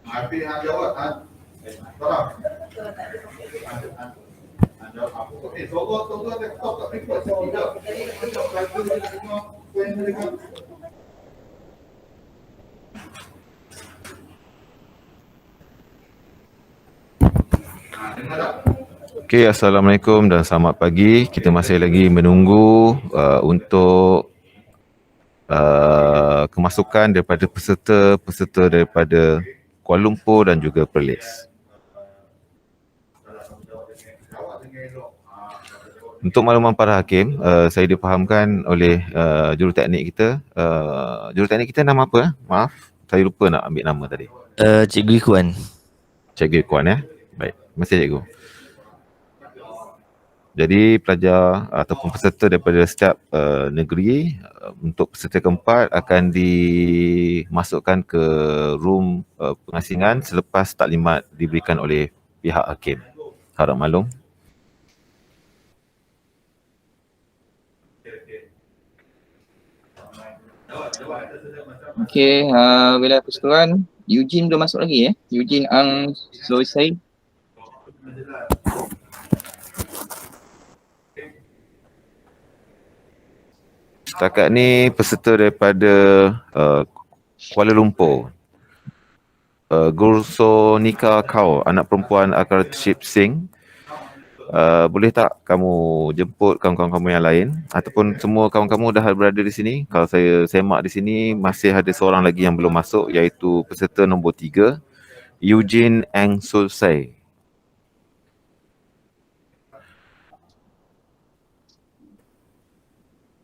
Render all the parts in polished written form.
Habis jawab tolong. Sogo tak ikut tidak. Okey, Assalamualaikum dan selamat pagi. Kita masih lagi menunggu untuk kemasukan daripada peserta daripada Kuala Lumpur dan juga Perlis. Untuk makluman para hakim, saya difahamkan oleh juruteknik kita. Juruteknik kita nama apa? Maaf, saya lupa nak ambil nama tadi. Cikgu Ikhwan. Cikgu Ikhwan ya. Baik, terima kasih cikgu. Jadi pelajar ataupun peserta daripada setiap negeri untuk peserta keempat akan dimasukkan ke room pengasingan selepas taklimat diberikan oleh pihak hakim. Harap maklum. Okey, wilayah persekutuan Eugene belum masuk lagi Eugene Ang Soisai. Setakat ni peserta daripada Kuala Lumpur, Gurso Nika Kau, anak perempuan Akarship Singh, boleh tak kamu jemput kawan-kawan kamu yang lain ataupun semua kawan kamu dah berada di sini? Kalau saya semak di sini masih ada seorang lagi yang belum masuk, iaitu peserta nombor 3, Eugene Ang Sulsai.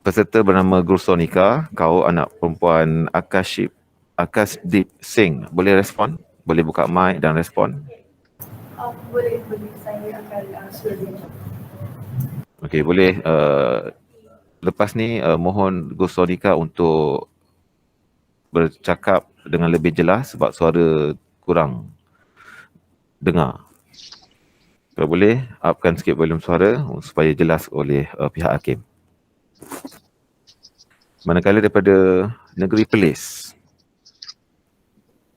Peserta bernama Gursonika, kau anak perempuan Akashdeep Singh. Boleh respon? Boleh buka mic dan respon? Boleh. Saya akan suruh. Okey, boleh. Lepas ni mohon Gursonika untuk bercakap dengan lebih jelas sebab suara kurang dengar. Kalau boleh, upkan sikit volume suara supaya jelas oleh pihak hakim. Manakala daripada negeri Perlis,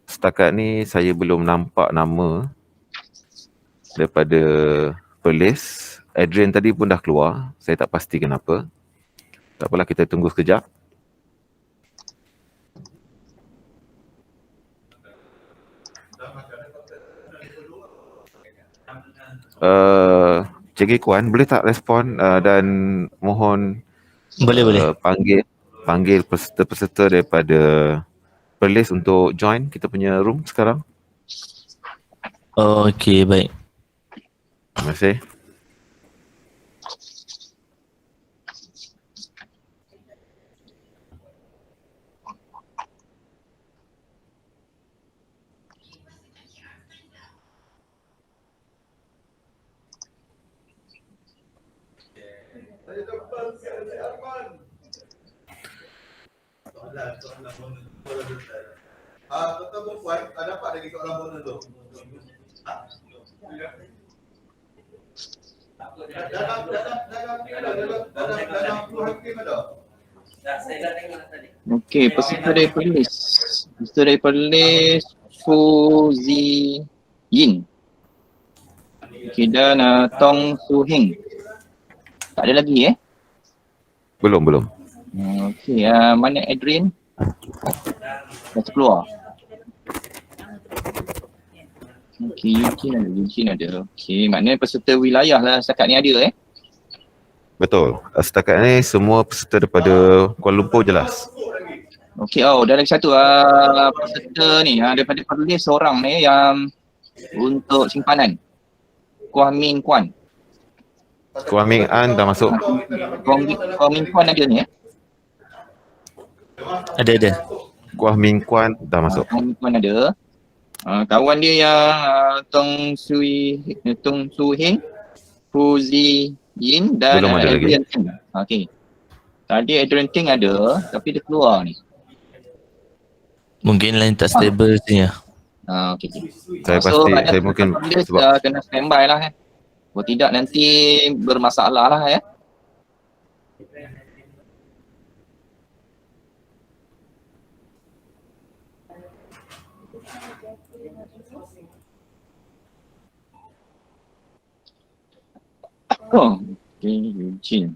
setakat ni saya belum nampak nama daripada Perlis. Adrian tadi pun dah keluar, saya tak pasti kenapa. Tak apalah, kita tunggu sekejap. Cikgu Kuan, boleh tak respon dan mohon Boleh. Panggil peserta-peserta daripada Perlis untuk join kita punya room sekarang. Okey, baik. Terima kasih. Tuan-tuan perempuan, dapat lagi soalan bonus tu? Dalam 10 hakim ada? Okey, peserta dari Perlis. Peserta dari Perlis Fuzi Yin. Okey, dan Tong Su Heng. Tak ada lagi Belum. Okey, mana Adrian? Dah keluar. Okey, Eugene ada. Okey, maknanya peserta wilayah lah setakat ni ada Betul. Setakat ni semua peserta daripada Kuala Lumpur jelas. Okey, dah lagi satu peserta ni daripada Perlis seorang ni yang untuk simpanan. Kuah Min Kuan. Kuah Ming An dah masuk. Kuah Min Kuan ada ni Ada. Kuah Ming Kuan dah masuk. Kuah Min Kuan ada. Kawan dia yang Tong Su Heng, Fuzi Yin dan Belum ada Adrian Ting. Okey. Tadi Adrian Ting ada tapi dia keluar ni. Mungkin lain tak stable sini Okey. Saya pasti, saya mungkin sebab kena standby lah Kalau tidak nanti bermasalah lah Oh, okay, Eugene.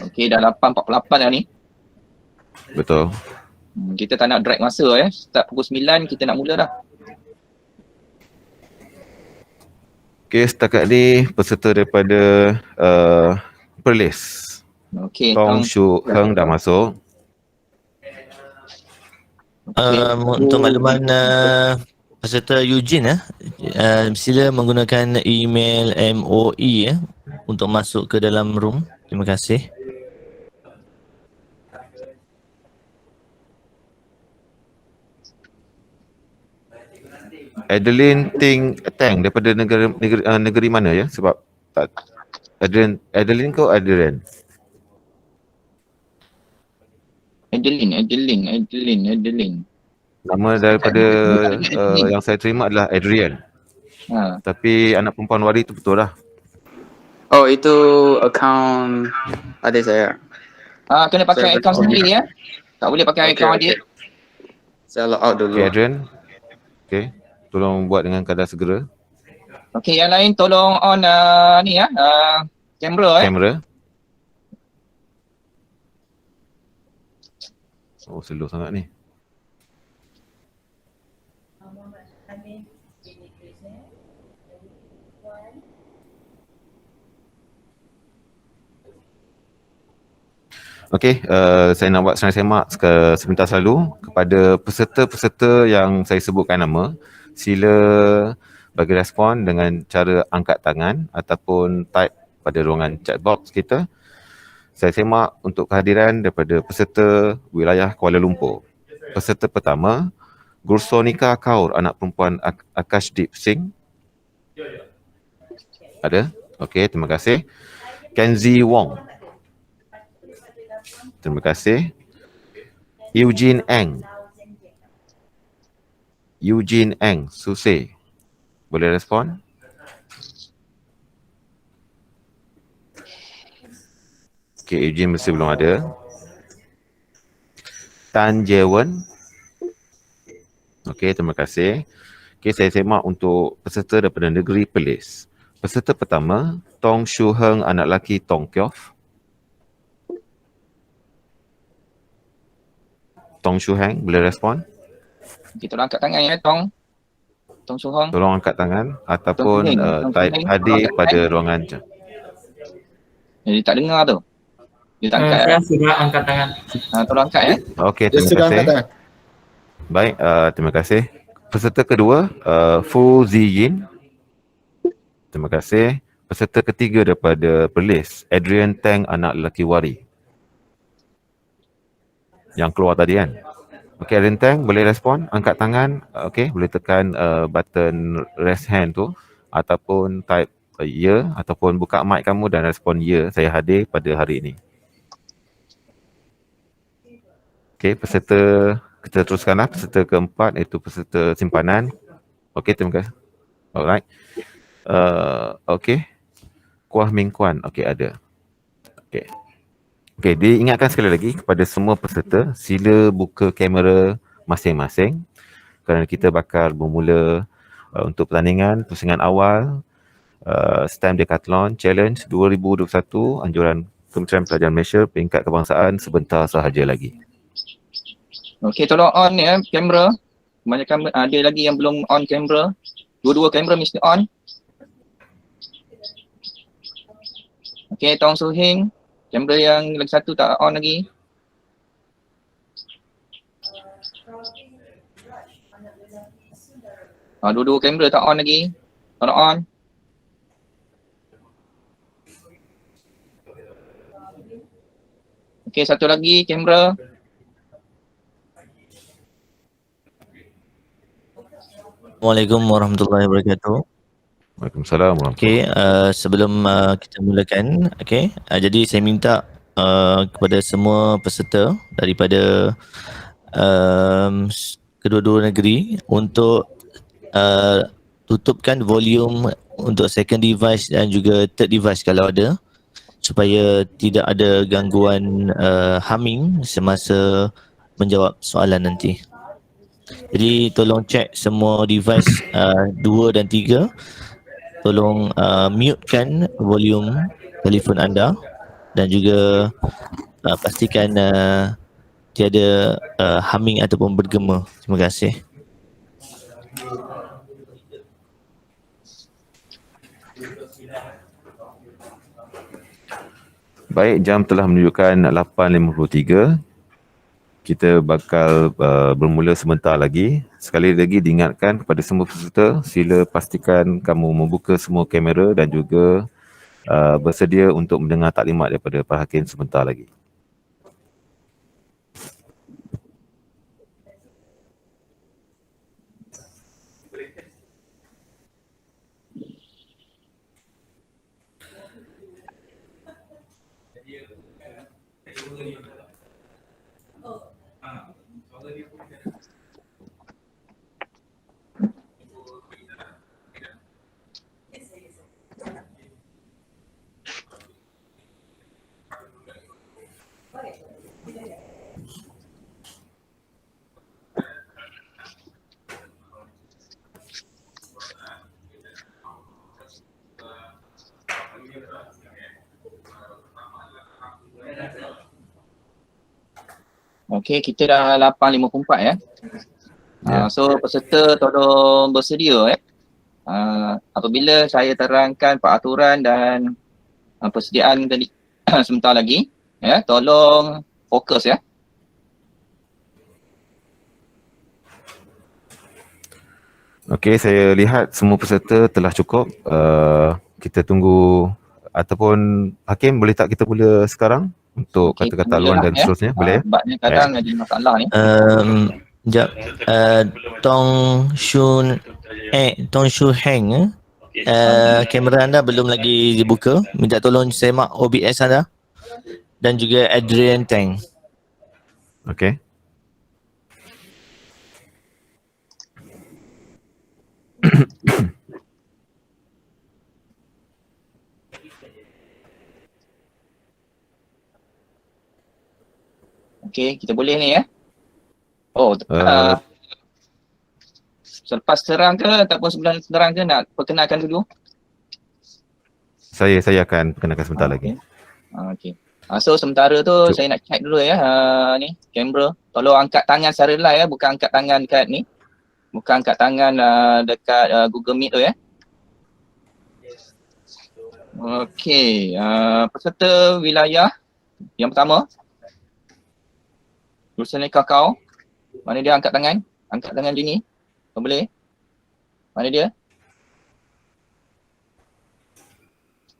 Okay, dah 8.48 dah ni. Betul. Kita tak nak drag masa Start pukul 9 kita nak mula dah. Okay, setakat ni peserta daripada Perlis. Okay, Tong Shu Heng dah masuk. Untuk makluman peserta Eugene sila menggunakan email MOE untuk masuk ke dalam room. Terima kasih. Adeline Tang daripada negeri mana ya? Sebab tak Adeline ke Adrian? Adeline. Nama daripada yang saya terima adalah Adrian. Tapi anak perempuan Wari tu betul lah. Oh, itu akaun adik saya. Kena pakai akaun sendiri ya. Tak boleh pakai akaun adik. Saya log out dulu. Okay, Adrian. Okay, tolong buat dengan kadar segera. Okay, yang lain tolong on kamera Kamera. Oh, slow sangat ni. Okey, saya nak buat semak sebentar selalu kepada peserta-peserta yang saya sebutkan nama. Sila bagi respon dengan cara angkat tangan ataupun type pada ruangan chat box kita. Saya semak untuk kehadiran daripada peserta wilayah Kuala Lumpur. Peserta pertama, Gursonika Kaur, anak perempuan Akashdeep Singh. Ada? Okey, terima kasih. Kenzie Wong. Terima kasih. Eugene Eng Susei. Boleh respon? Okay, Eugene mesti belum ada. Tan Jewen. Okay, terima kasih. Okay, saya semak untuk peserta daripada negeri Perlis. Peserta pertama, Tong Shu Heng, anak lelaki Tong Kyof. Tong Shu Heng, boleh respon? Kita angkat tangan ya, Tong Shu Heng. Tolong angkat tangan ataupun type hadir pada ruangan. Jadi tak dengar tu. Dia tak angkat. Saya sudah angkat tangan. Tolong angkat ya. Okey, terima kasih. Baik, terima kasih. Peserta kedua, Fu Ziyin. Terima kasih. Peserta ketiga daripada Perlis, Adrian Tang, anak lelaki Wari. Yang keluar tadi kan. Okey, Adrian Tang boleh respon, angkat tangan. Okey, boleh tekan button raise hand tu ataupun type ya ataupun buka mic kamu dan respon ya, saya hadir pada hari ini. Okey, peserta kita teruskanlah peserta keempat iaitu peserta simpanan. Okey, terima kasih. Alright. Okey. Kuah Ming Kuan. Okey, ada. Okey. Okey, diingatkan sekali lagi kepada semua peserta, sila buka kamera masing-masing kerana kita bakal bermula untuk pertandingan pusingan awal STEM Decathlon Challenge 2021 anjuran Kementerian Pelajaran Malaysia peringkat kebangsaan sebentar sahaja lagi. Okey, tolong on ya kamera. Kebanyakan ada lagi yang belum on kamera. Dua-dua kamera mesti on. Okey, Tong Shu Heng. Kamera yang lagi satu tak on lagi. Dua-dua kamera tak on lagi. Tolong on. Okey, satu lagi kamera. Assalamualaikum warahmatullahi wabarakatuh. Waalaikumsalam warahmatullahi Okey, sebelum kita mulakan, okey, jadi saya minta kepada semua peserta daripada kedua-dua negeri untuk tutupkan volume untuk second device dan juga third device kalau ada, supaya tidak ada gangguan humming semasa menjawab soalan nanti. Jadi tolong cek semua device 2 dan 3. Tolong mutekan volume telefon anda dan juga pastikan tiada humming ataupun bergema. Terima kasih. Baik, jam telah menunjukkan 8.53. Kita bakal bermula sebentar lagi. Sekali lagi diingatkan kepada semua peserta, sila pastikan kamu membuka semua kamera dan juga bersedia untuk mendengar taklimat daripada Pak Hakim sebentar lagi. Okey, kita dah 8.54 ya. So peserta tolong bersedia apabila saya terangkan peraturan dan persediaan tadi sebentar lagi ya, tolong fokus ya. Okey, saya lihat semua peserta telah cukup. Kita tunggu ataupun Hakim boleh tak kita mula sekarang untuk kata-kata haluan dan seterusnya, boleh? Sebabnya kadang ada masalah ni. Sekejap. Tong Shu Heng, kamera anda belum lagi dibuka. Minta tolong semak OBS anda. Dan juga Adrian Tang. Okey. Okey, kita boleh ni ya. Selepas serang ke ataupun sebelum serang ke nak perkenalkan dulu? Saya akan perkenalkan sebentar lagi. Okey. So sementara tu saya nak check dulu ya ni kamera. Tolong angkat tangan secara live ya, bukan angkat tangan dekat ni. Bukan angkat tangan dekat Google Meet tu ya. Okey, peserta wilayah yang pertama. Ruslan Kakao. Mana dia angkat tangan? Angkat tangan macam ni. Kau boleh? Mana dia?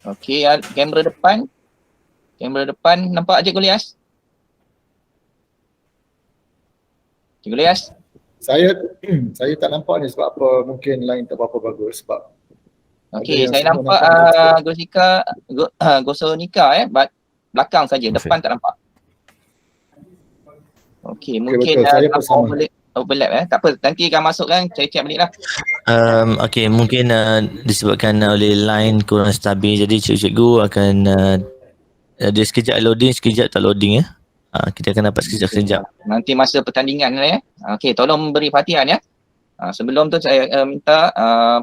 Okey, kamera depan. Kamera depan nampak Cik Golias? Cik Golias? Saya tak nampak ni sebab apa, mungkin line tak berapa bagus sebab okey, saya nampak Gosonika belakang saja, depan tak nampak. Okey, mungkin betul. Saya pun sama. boleh overlap tak apa, nanti akan masukkan, saya check balik lah. Okey, mungkin disebabkan oleh line kurang stabil, jadi cikgu akan dia sekejap loading, sekejap tak loading ya. Kita akan dapat sekejap-sekejap. Nanti masa pertandingan ya. Okey, tolong beri perhatian ya. Sebelum tu saya minta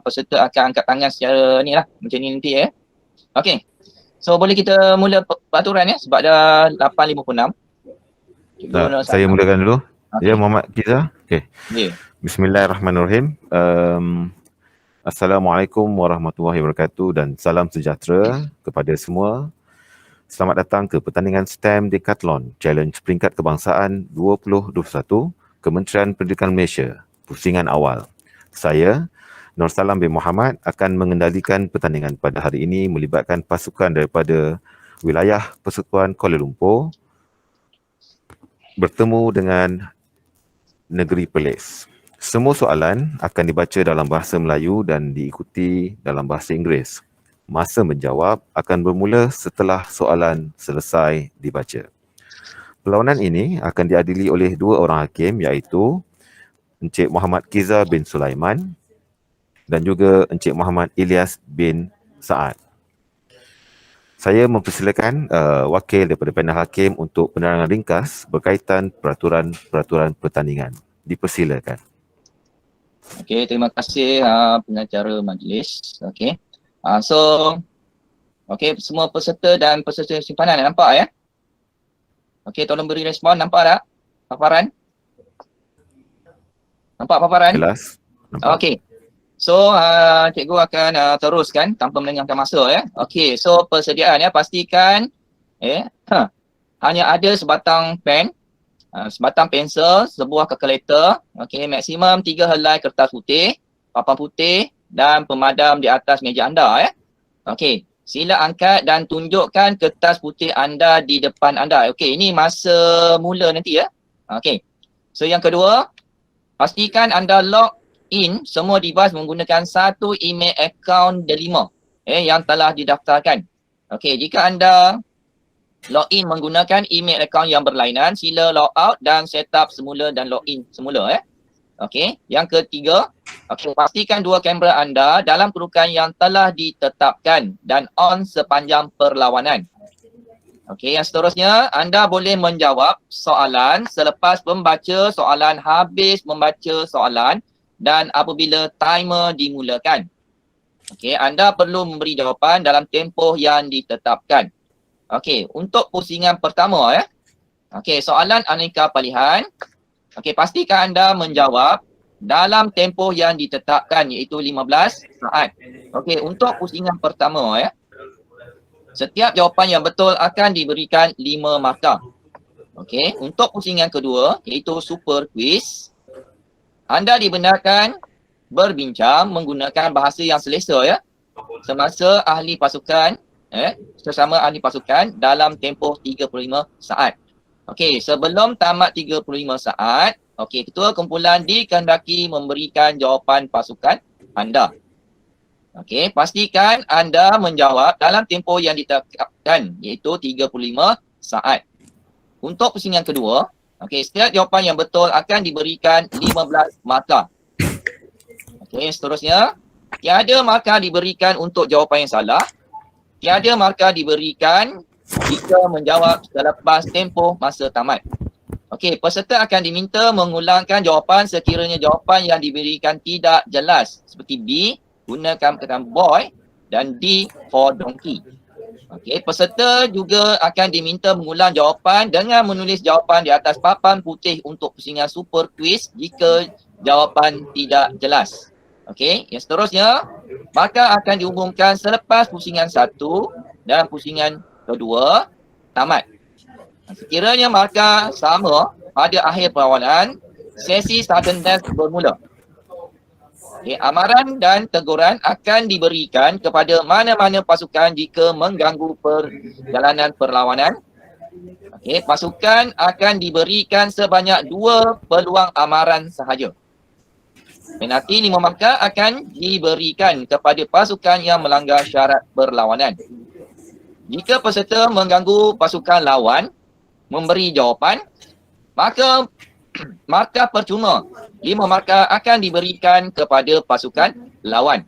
peserta akan angkat tangan secara ni lah, macam ni nanti ya. Okey. So boleh kita mula peraturan ya sebab dah 8.56. Saya mulakan dulu. Okay. Ya, Muhammad Kiza. Okey. Okay. Bismillahirrahmanirrahim. Assalamualaikum warahmatullahi wabarakatuh dan salam sejahtera kepada semua. Selamat datang ke pertandingan STEM Decathlon Challenge Peringkat Kebangsaan 2021 Kementerian Pendidikan Malaysia. Pusingan awal. Saya, Nur Salam bin Muhammad, akan mengendalikan pertandingan pada hari ini melibatkan pasukan daripada wilayah Persekutuan Kuala Lumpur bertemu dengan Negeri Perlis. Semua soalan akan dibaca dalam bahasa Melayu dan diikuti dalam bahasa Inggeris. Masa menjawab akan bermula setelah soalan selesai dibaca. Perlawanan ini akan diadili oleh dua orang hakim iaitu Encik Muhammad Kiza bin Sulaiman dan juga Encik Muhammad Ilyas bin Saad. Saya mempersilakan wakil daripada panel hakim untuk penerangan ringkas berkaitan peraturan pertandingan. Dipersilakan. Okey, terima kasih pengacara majlis. Okey. So, okey, semua peserta dan peserta simpanan nampak ya? Okey, tolong beri respon. Nampak tak paparan? Nampak paparan? Jelas? Nampak? Okey. So, cikgu akan teruskan tanpa melengahkan masa ya. Okey, so persediaan ya, pastikan hanya ada sebatang pen, sebatang pensel, sebuah kalkulator, okey, maksimum 3 helai kertas putih, papan putih dan pemadam di atas meja anda ya. Okey, sila angkat dan tunjukkan kertas putih anda di depan anda. Okey, ini masa mula nanti ya. Okey. So yang kedua, pastikan anda log in semua device menggunakan satu email account delima yang telah didaftarkan. Okey, jika anda login menggunakan email account yang berlainan, sila log out dan set up semula dan login semula Okey, yang ketiga, pastikan dua kamera anda dalam kedudukan yang telah ditetapkan dan on sepanjang perlawanan. Okey, yang seterusnya, anda boleh menjawab soalan selepas pembaca soalan habis membaca soalan dan apabila timer dimulakan. Okey, anda perlu memberi jawapan dalam tempoh yang ditetapkan. Okey, untuk pusingan pertama Okey, soalan aneka pilihan. Okey, pastikan anda menjawab dalam tempoh yang ditetapkan iaitu 15 saat. Okey, untuk pusingan pertama setiap jawapan yang betul akan diberikan 5 markah. Okey, untuk pusingan kedua iaitu super quiz, anda dibenarkan berbincang menggunakan bahasa yang selesa semasa ahli pasukan sesama ahli pasukan dalam tempoh 35 saat. Okey, sebelum tamat 35 saat, okey, ketua kumpulan dikehendaki memberikan jawapan pasukan anda. Okey, pastikan anda menjawab dalam tempoh yang ditetapkan iaitu 35 saat. Untuk pusingan kedua, okey, setiap jawapan yang betul akan diberikan 15 markah. Okey, seterusnya, tiada markah diberikan untuk jawapan yang salah. Tiada markah diberikan jika menjawab selepas tempoh masa tamat. Okey, peserta akan diminta mengulangkan jawapan sekiranya jawapan yang diberikan tidak jelas. Seperti B, gunakan perkataan boy dan D for donkey. Okey, peserta juga akan diminta mengulang jawapan dengan menulis jawapan di atas papan putih untuk pusingan super quiz jika jawapan tidak jelas. Okey, yang seterusnya, markah akan diumumkan selepas pusingan 1 dan pusingan kedua tamat. Sekiranya markah sama pada akhir perlawanan, sesi sudden death bermula. Okay, amaran dan teguran akan diberikan kepada mana-mana pasukan jika mengganggu perjalanan perlawanan. Okay, pasukan akan diberikan sebanyak 2 peluang amaran sahaja. Penalti 5 markah akan diberikan kepada pasukan yang melanggar syarat perlawanan. Jika peserta mengganggu pasukan lawan memberi jawapan, maka markah percuma 5 markah akan diberikan kepada pasukan lawan.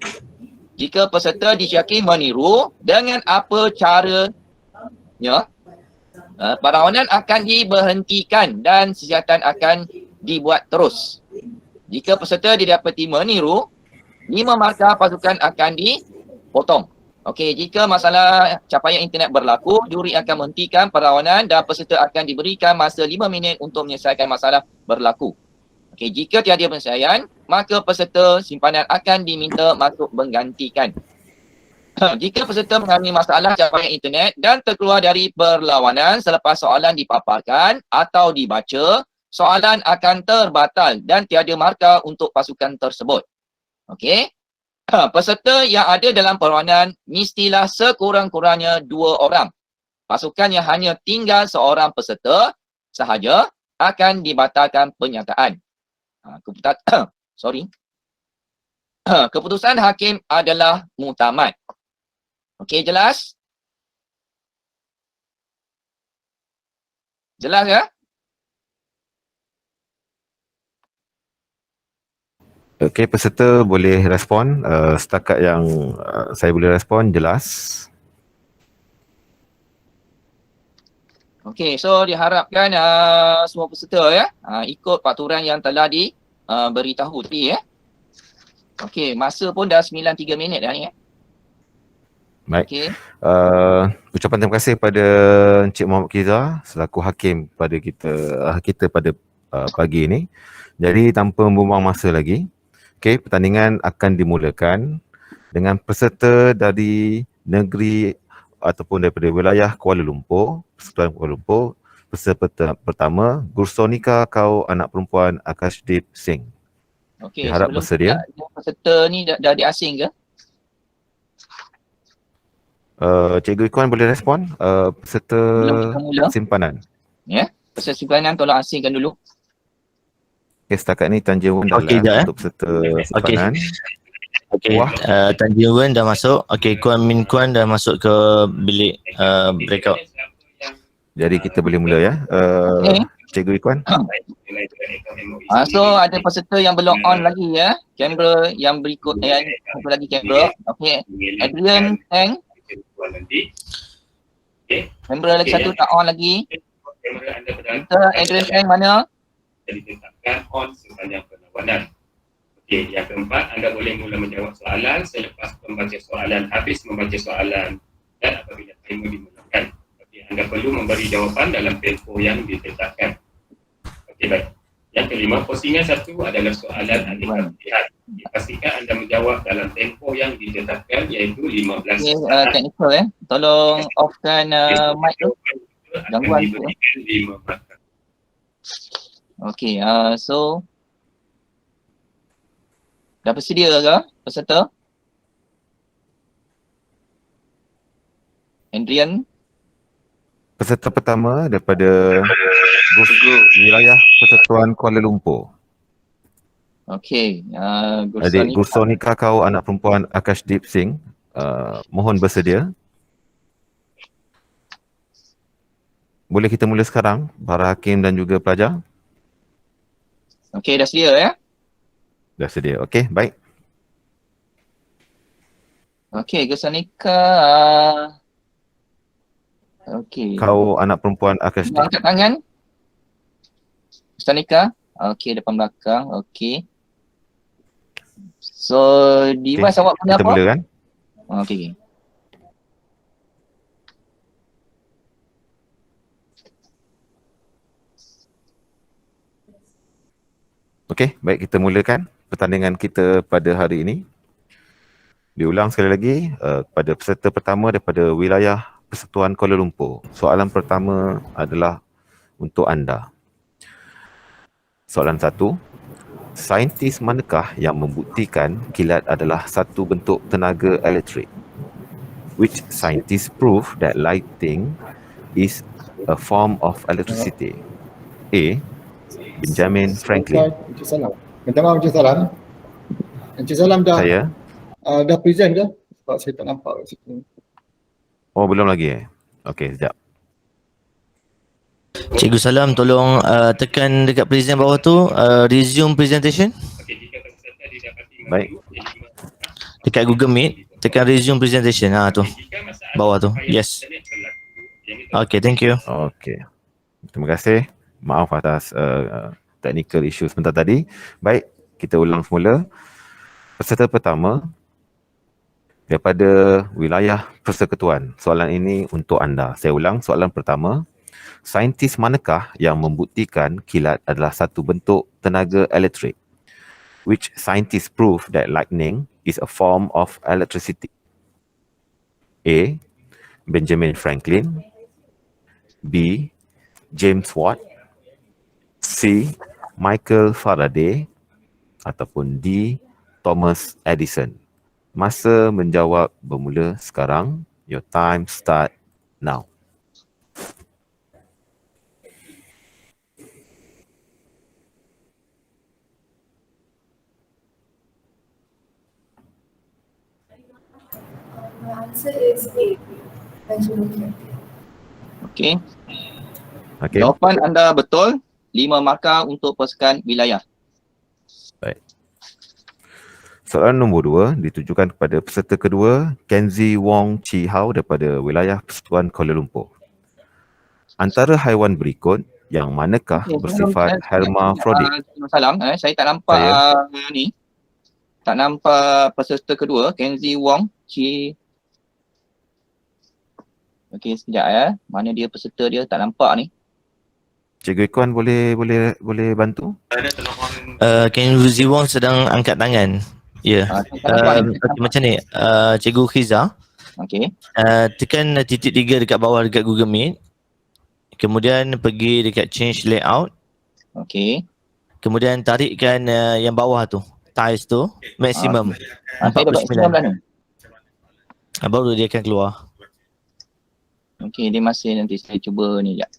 Jika peserta disyaki meniru dengan apa caranya, perlawanan akan diberhentikan dan siasatan akan dibuat terus. Jika peserta didapati meniru, 5 markah pasukan akan dipotong. Okey, jika masalah capaian internet berlaku, juri akan menghentikan perlawanan dan peserta akan diberikan masa 5 minit untuk menyelesaikan masalah berlaku. Okey, jika tiada penyelesaian, maka peserta simpanan akan diminta masuk menggantikan. Jika peserta mengalami masalah capaian internet dan terkeluar dari perlawanan selepas soalan dipaparkan atau dibaca, soalan akan terbatal dan tiada markah untuk pasukan tersebut. Okey. Peserta yang ada dalam perlawanan mestilah sekurang-kurangnya 2 orang. Pasukan yang hanya tinggal seorang peserta sahaja akan dibatalkan penyataan. Keputusan hakim adalah muktamad. Okey, jelas? Jelas ya? Okey, peserta boleh respon. Setakat yang saya boleh respon, jelas. Okey, so diharapkan semua peserta ikut peraturan yang telah diberitahu tadi ya. Okey, masa pun dah 9.3 minit dah ni ya. Baik. Okey. Ucapan terima kasih pada Encik Muhammad Kiza selaku hakim pada kita pada pagi ini. Jadi tanpa membuang masa lagi, okey, pertandingan akan dimulakan dengan peserta dari negeri ataupun daripada wilayah Kuala Lumpur, Persekutuan Kuala Lumpur. Peserta pertama, Gursonika Kau Anak Perempuan Akashdeep Singh. Okey, Harap sebelum bersedia. peserta ni dah diasing ke? Cikgu Ikuan boleh respon? Peserta Sebelum kita mula, simpanan. ya. Peserta simpanan tolong asingkan dulu. Okay, setakat ni Tan Jiwon dah Okey, live jap, untuk peserta simpanan. Okey, Wah. Tan Jiwon dah masuk. Okey, Kuan Min Kuan dah masuk ke bilik breakout. Jadi kita boleh mula ya. Okey. Cikgu Ikuan. So ada peserta yang belum on lagi ya. Kamera yang berikut yang satu lagi kamera. Okey. Adrian Tang. Kamera lagi satu tak on lagi. Kita Adrian Tang mana? Ditetapkan on sepanjang perlawanan. Okey, yang keempat, anda boleh mula menjawab soalan selepas membaca soalan, habis membaca soalan dan apabila timer dimulakan. Okey, anda perlu memberi jawapan dalam tempoh yang ditetapkan. Okey, baik. Yang kelima, postingan satu adalah soalan aneka pilihan. Pastikan anda menjawab dalam tempoh yang ditetapkan iaitu 15 Okey, soalan. technical tolong offkan mic tu. Akan Gangguan tu. diberikan 5 markah. Okey, so dah bersedia ke peserta? Adrian, Peserta pertama daripada wilayah Persekutuan Kuala Lumpur. okey. Adik Gursonika Kau Anak Perempuan Akashdeep Singh. Mohon bersedia. Boleh kita mula sekarang, para hakim dan juga pelajar? Okey, dah sedia ya? Dah sedia. Okey, baik. Okey, Gursonika. Okey. Kau Anak Perempuan Akashdeep. Angkat tangan. Gursonika. Okey, depan belakang. Okey. So, device awak punya Kita apa? mula kan? Okey. Okey, baik, kita mulakan pertandingan kita pada hari ini. Diulang sekali lagi pada peserta pertama daripada wilayah Persekutuan Kuala Lumpur. Soalan pertama adalah untuk anda. Soalan 1. Saintis manakah yang membuktikan kilat adalah satu bentuk tenaga elektrik? Which scientist proved that lighting is a form of electricity? A. Benjamin Franklin. Encik Salam. Minta maaf Encik Salam. Encik Salam dah Saya? dah present ke? Sebab saya tak nampak kat situ. Oh, belum lagi. Okey, sekejap. Cikgu Salam, tolong tekan dekat present bawah tu, resume presentation. Okey, jika peserta didapati Baik. Dekat Google Meet, tekan resume presentation. Tu, bawah tu. Yes. Okay, thank you. Okey. Terima kasih. Maaf atas technical issue sebentar tadi. Baik, kita ulang semula. Peserta pertama daripada wilayah Persekutuan. Soalan ini untuk anda. Saya ulang soalan pertama. Saintis manakah yang membuktikan kilat adalah satu bentuk tenaga elektrik? Which scientist proved that lightning is a form of electricity? A. Benjamin Franklin. B. James Watt. C. Michael Faraday. Ataupun D. Thomas Edison. Masa menjawab bermula sekarang. Your time start now. My answer is A. Benjamin Franklin. Okey. Okey. Jawapan anda betul. 5 markah untuk pasukan wilayah. Baik. Soalan nombor 2 ditujukan kepada peserta kedua, Kenzie Wong Chi Hao daripada wilayah Persekutuan Kuala Lumpur. Antara haiwan berikut yang manakah bersifat hermafrodit? Salam, saya tak nampak ni. Tak nampak peserta kedua, Kenzie Wong Chi. Okey, sekejap ya. Mana dia peserta dia, tak nampak ni. Cikgu Ikuan boleh bantu? Kenzie Wong sedang angkat tangan. Ya. Tak nampak ni. Okay, macam ni. Cikgu Khiza, Okey. tekan titik 3 dekat bawah dekat Google Meet. Kemudian pergi dekat change layout. Okey. Kemudian tarikkan yang bawah tu. Tiles tu maksimum. Saya dah buat 9 ni. Baru dia akan keluar. Okey, dia masih nanti saya cuba ni sekejap.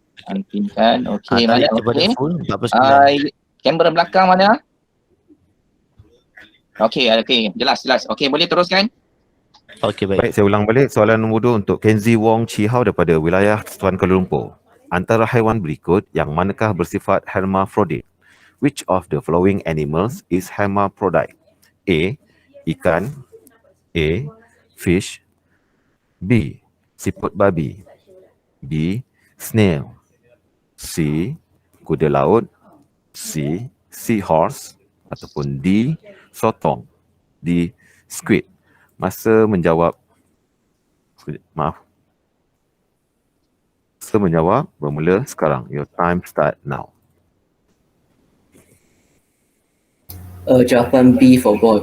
Pinkan. Okey, mana? Tarik kepada Okey. full 49. Kamera belakang mana? Okey, jelas. Okey, boleh teruskan? Okey, baik. Baik, saya ulang balik soalan nombor 2 untuk Kenzie Wong Chi Hao daripada wilayah Tuan Kuala Lumpur. Antara haiwan berikut yang manakah bersifat hermafrodit? Which of the following animals is hermaphrodite? A. Ikan. A. Fish. B. Siput babi. B. Snail. C. Kuda laut. C. Seahorse. Ataupun D. Sotong. D. Squid. Masa menjawab bermula sekarang. Your time start now. Jawapan B for boy.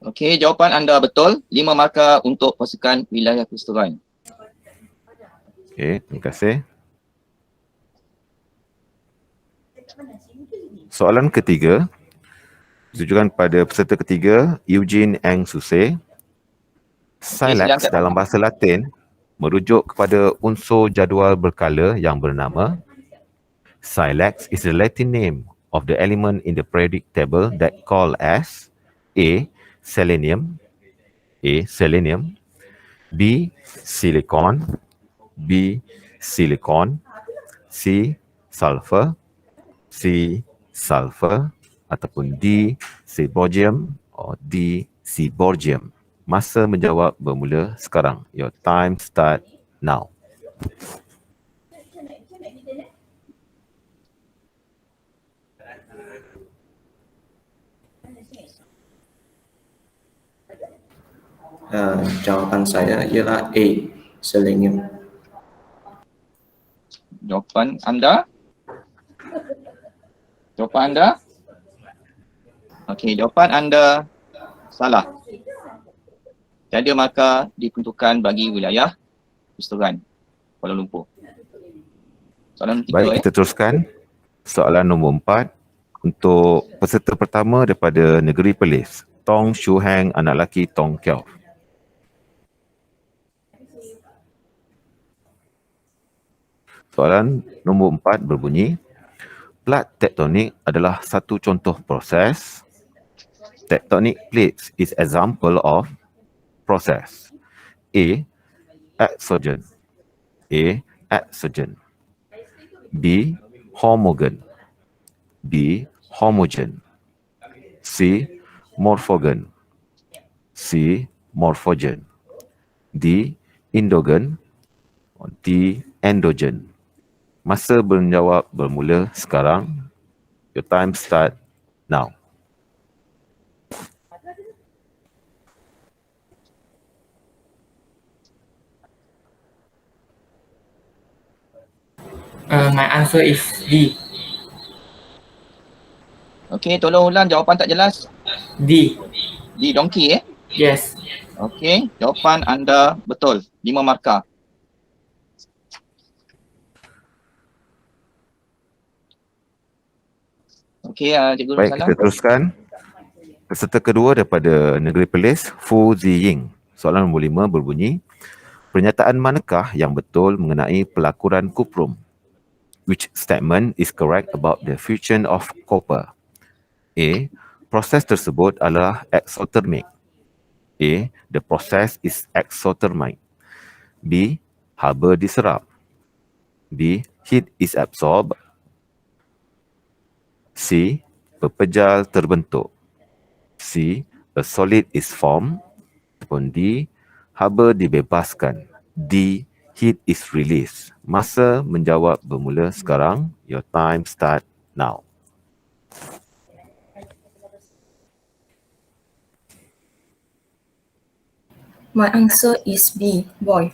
Okey, jawapan anda betul. 5 markah untuk pasukan wilayah persetujuan. Okey, terima kasih. Soalan ketiga ditujukan pada peserta ketiga, Eugene Eng Suse. Silex dalam bahasa Latin merujuk kepada unsur jadual berkala yang bernama. Silex is the Latin name of the element in the periodic table that called as A. Selenium. B. Silicon. B. Silicon. C. Sulfur. C. Sulfur. Ataupun D. Seaborgium or D. Seaborgium. Masa menjawab bermula sekarang. Your time start now. Jawapan saya ialah A. Selenium. Jawapan anda? Okey, jawapan anda salah. Tiada markah diperuntukkan bagi wilayah persetujuan Kuala Lumpur. Soalan ketiga. Baik, kita teruskan. Soalan nombor 4 untuk peserta pertama daripada Negeri Perlis, Tong Shu Heng, anak lelaki Tong Kiao. Soalan nombor 4 berbunyi, plat tektonik adalah satu contoh proses. Tectonic plates is example of process. A. Exogen. A. Exogen. B. Homogen. B. Homogen. C. Morphogen. C. Morphogen. D. Endogen. D. Endogen. Masa menjawab bermula sekarang. Your time start now. My answer is D. Okey, tolong ulang, jawapan tak jelas. D. D donkey Yes. Okey, jawapan anda betul. 5 markah. Okey, cikgu Baik, salam. kita teruskan. Peserta kedua daripada Negeri Perlis, Fu Ziying. Soalan nombor 5 berbunyi, pernyataan manakah yang betul mengenai pelakuran kuprum? Which statement is correct about the fusion of copper? A. Proses tersebut adalah exothermic. A. The process is exothermic. B. Haba diserap. B. Heat is absorbed. C. Pepejal terbentuk. C. A solid is formed. Ataupun D. Haba dibebaskan. D. heat is released? Masa menjawab bermula sekarang. Your time start now. My answer is B, boy.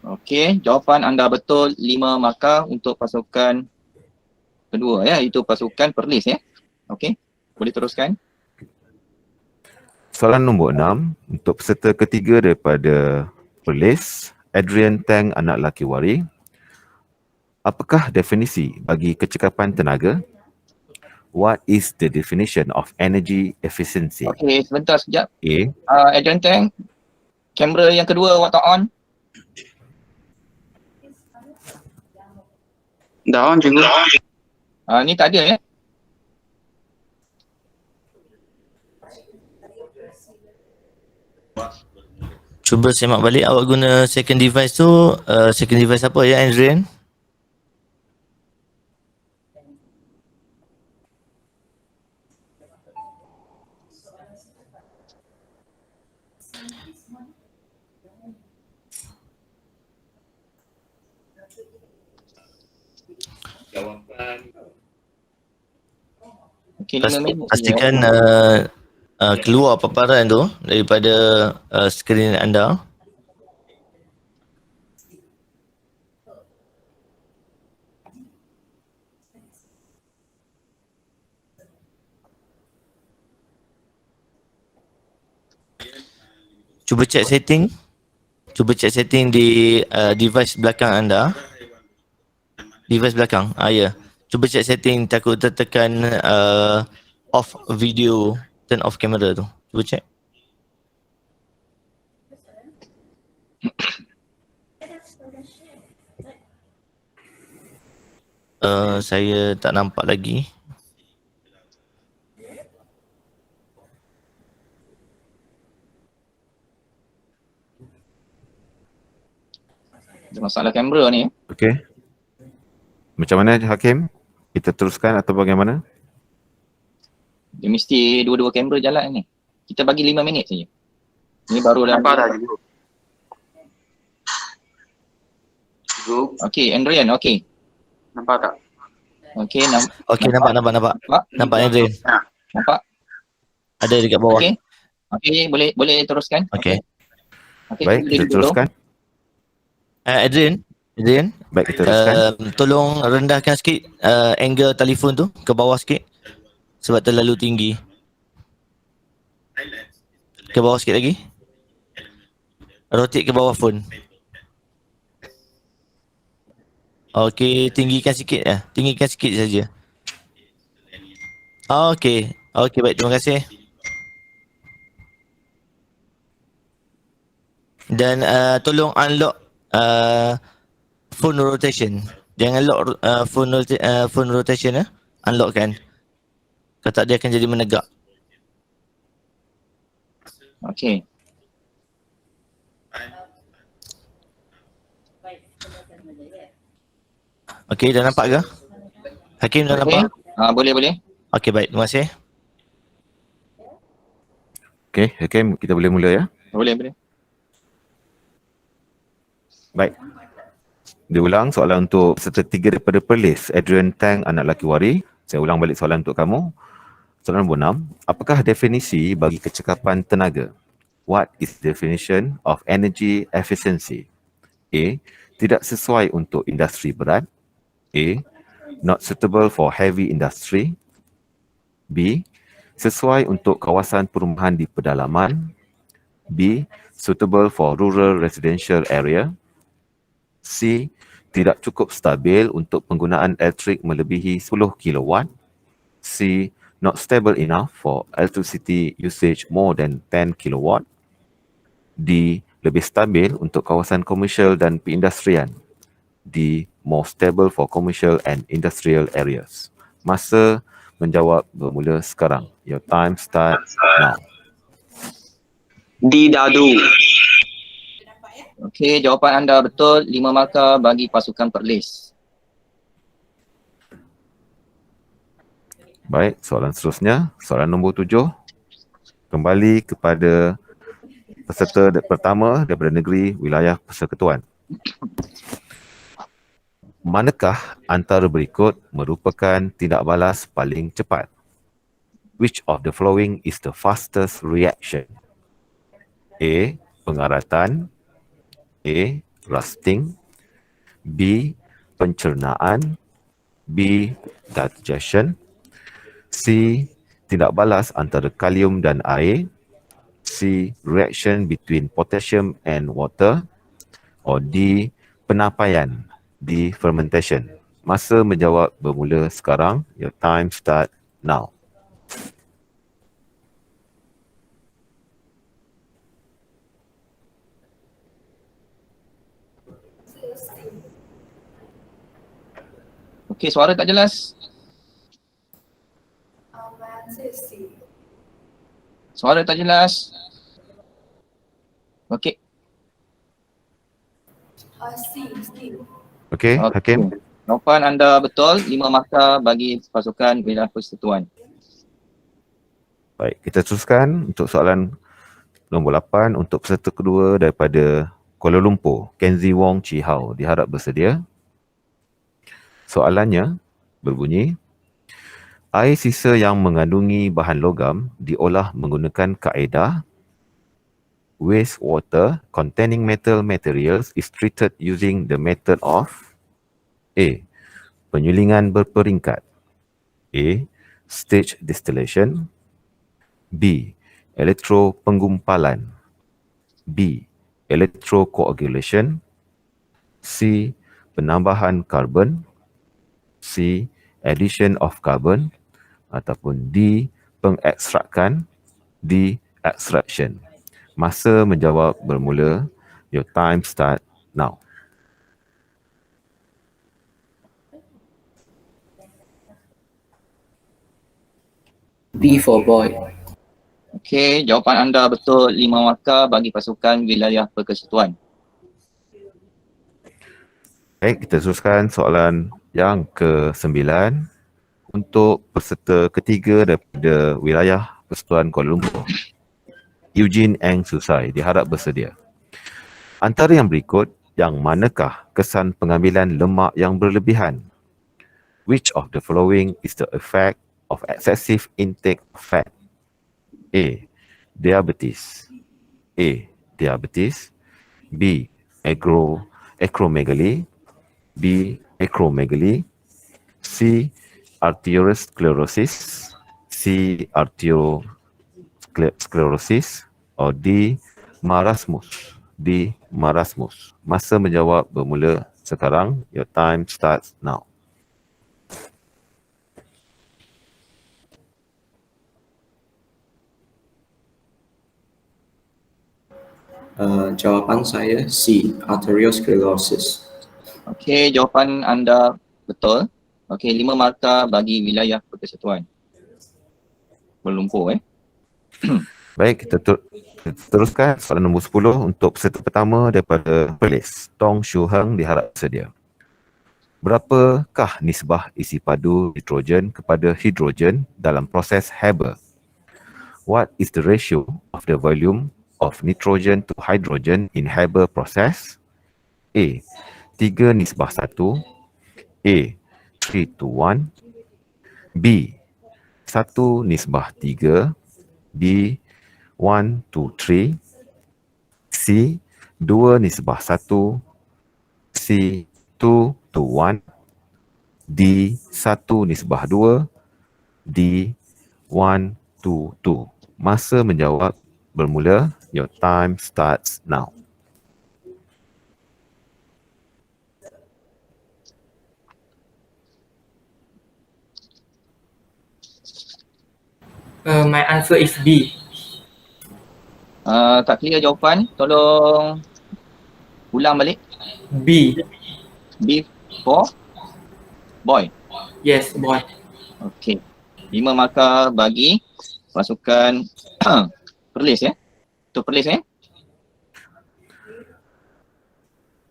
Okey, jawapan anda betul. 5 markah untuk pasukan kedua ya, itu pasukan Perlis ya. Okey, boleh teruskan. Soalan nombor 6 untuk peserta ketiga daripada Perlis, Adrian Tang, anak lelaki Wari. Apakah definisi bagi kecekapan tenaga? What is the definition of energy efficiency? Okey, sebentar sekejap. A. Adrian Tang, kamera yang kedua awak tak on. Dah on cikgu. Ni tak ada ya. Cuba semak balik awak guna second device tu. Second device apa ya, Adrian? Jawapan Okey, 5 minit saja. Pastikan keluar paparan tu daripada skrin anda. Cuba check setting. Cuba check setting di device belakang anda. Device belakang. Ya. Cuba check setting, takut tertekan off video, turn off camera tu. Cuba check. Saya tak nampak lagi. Ada masalah kamera ni. Okey. Macam mana Hakim? Kita teruskan atau bagaimana? Dia mesti dua-dua kamera jalan ni. Kita bagi 5 minit saja. Ni baru dah. Nampak tak cikgu? Cikgu, Okey, Adrian, okey. nampak tak? Okey, Okey, nampak. Nampak Adrian. nampak? Ada dekat bawah. Okey. Okey, boleh teruskan. Okey. Okey, Baik, boleh kita dulu. teruskan. Adrian, Baik, kita teruskan. tolong rendahkan sikit angle telefon tu ke bawah sikit sebab terlalu tinggi. Ke bawah sikit lagi. Rotate ke bawah phone. Okey, tinggikan sikit ya. Tinggikan sikit saja. Okey. Okey, baik, terima kasih. Dan tolong unlock phone rotation. Jangan lock phone rotation unlockkan. Kalau tak dia akan jadi menegak. Okey. Okey, dah nampak ke? Hakim dah nampak? Boleh. Okey, baik, terima kasih. Okey, Hakim, kita boleh mula ya. Boleh. Baik. Diulang soalan untuk peserta 3 daripada Perlis, Adrian Tang, anak lelaki Wari. Saya ulang balik soalan untuk kamu. Soalan nombor 6. Apakah definisi bagi kecekapan tenaga? What is the definition of energy efficiency? A. Tidak sesuai untuk industri berat. A. Not suitable for heavy industry. B. Sesuai untuk kawasan perumahan di pedalaman. B. Suitable for rural residential area. C. Tidak cukup stabil untuk penggunaan elektrik melebihi 10 kW. C. Not stable enough for electricity usage more than 10 kW. D. Lebih stabil untuk kawasan komersial dan perindustrian. D. More stable for commercial and industrial areas. Masa menjawab bermula sekarang. Your time start now. D dadu. Okey, jawapan anda betul. 5 markah bagi pasukan Perlis. Baik, soalan seterusnya. Soalan nombor 7. Kembali kepada peserta pertama daripada negeri wilayah persekutuan. manakah antara berikut merupakan tindak balas paling cepat? Which of the following is the fastest reaction? A. Pengaratan, A. Rusting, B. Pencernaan, B. Digestion, C. Tindak balas antara kalium dan air, C. Reaction between potassium and water, or D. Penapaian, D. Fermentation. Masa menjawab bermula sekarang. Your time start now. Okey, suara tak jelas. My answer is C. Suara tak jelas. Okey. C. Okey, Hakim. Jawapan anda betul. 5 markah bagi pasukan Wilayah Persekutuan. Baik, kita teruskan untuk soalan nombor 8 untuk peserta kedua daripada Kuala Lumpur, Kenzie Wong Chi Hao. Diharap bersedia. Soalannya berbunyi, air sisa yang mengandungi bahan logam diolah menggunakan kaedah wastewater containing metal materials is treated using the method of A. Penyulingan berperingkat, A. Stage distillation, B. Elektropenggumpalan, B. Electrocoagulation, C. Penambahan karbon, C. Addition of carbon, ataupun D. Pengekstrakan, D. Extraction. Masa menjawab bermula. Your time start now. B for boy. Okey, jawapan anda betul. 5 markah bagi pasukan Wilayah Persekutuan. Baik, kita teruskan soalan yang ke-9 untuk peserta ketiga daripada Wilayah Persekutuan Kuala Lumpur, Eugene Eng Susai. Diharap bersedia. Antara yang berikut, yang manakah kesan pengambilan lemak yang berlebihan? Which of the following is the effect of excessive intake of fat? A. Diabetes, A. Diabetes, B. Acromegaly, B. Acromegaly, C. Arteriosclerosis, C. Arteriosclerosis, or D. Marasmus, D. Marasmus. Masa menjawab bermula sekarang. Your time starts now. Jawapan saya C. Arteriosclerosis. Okey, jawapan anda betul. Okey, 5 markah bagi Wilayah Persekutuan Kuala Lumpur. Baik, kita teruskan soalan nombor 10 untuk peserta pertama daripada Perlis, Tong Shu Heng. Diharap sedia. Berapakah nisbah isi padu nitrogen kepada hidrogen dalam proses Haber? What is the ratio of the volume of nitrogen to hydrogen in Haber process? A. 3:1, A. 3:1, B. 1:3, B. 1:3, C. 2:1, C. 2:1, D. 1:2, D. 1:2. Masa menjawab bermula. Your time starts now. My answer is B. Tak clear jawapan. Tolong ulang balik. B. B for boy. Yes, boy. Okey. 5 markah bagi pasukan Perlis ya. Untuk Perlis ya.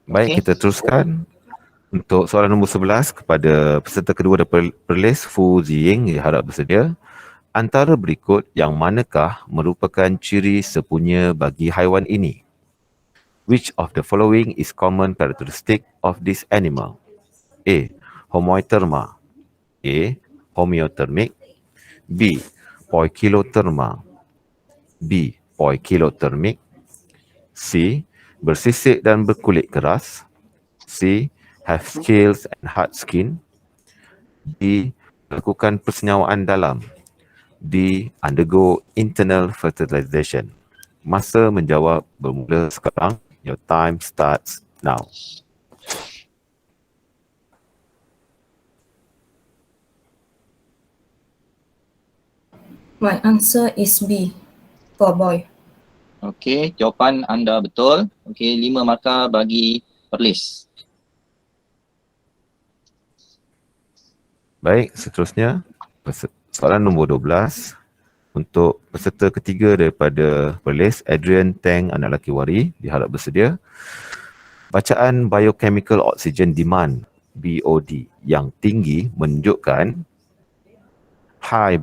Baik, Okey. kita teruskan untuk soalan nombor 11 kepada peserta kedua daripada Perlis, Fu Ziying. Diharap bersedia. Antara berikut yang manakah merupakan ciri sepunya bagi haiwan ini? Which of the following is common characteristic of this animal? A. Homoiotherma. A. Homeothermic. B. Poikilotherma. B. Poikilothermic. C. Bersisik dan berkulit keras. C. Have scales and hard skin. D. Lakukan persenyawaan dalam. D. Undergo internal fertilization. Masa menjawab bermula sekarang. Your time starts now. My answer is B. For boy. Okey, jawapan anda betul. Okey, 5 markah bagi Perlis. Baik, seterusnya soalan nombor 12 untuk peserta ketiga daripada Perlis, Adrian Tang, anak lelaki Wari, diharap bersedia. Bacaan biochemical oxygen demand BOD yang tinggi menunjukkan high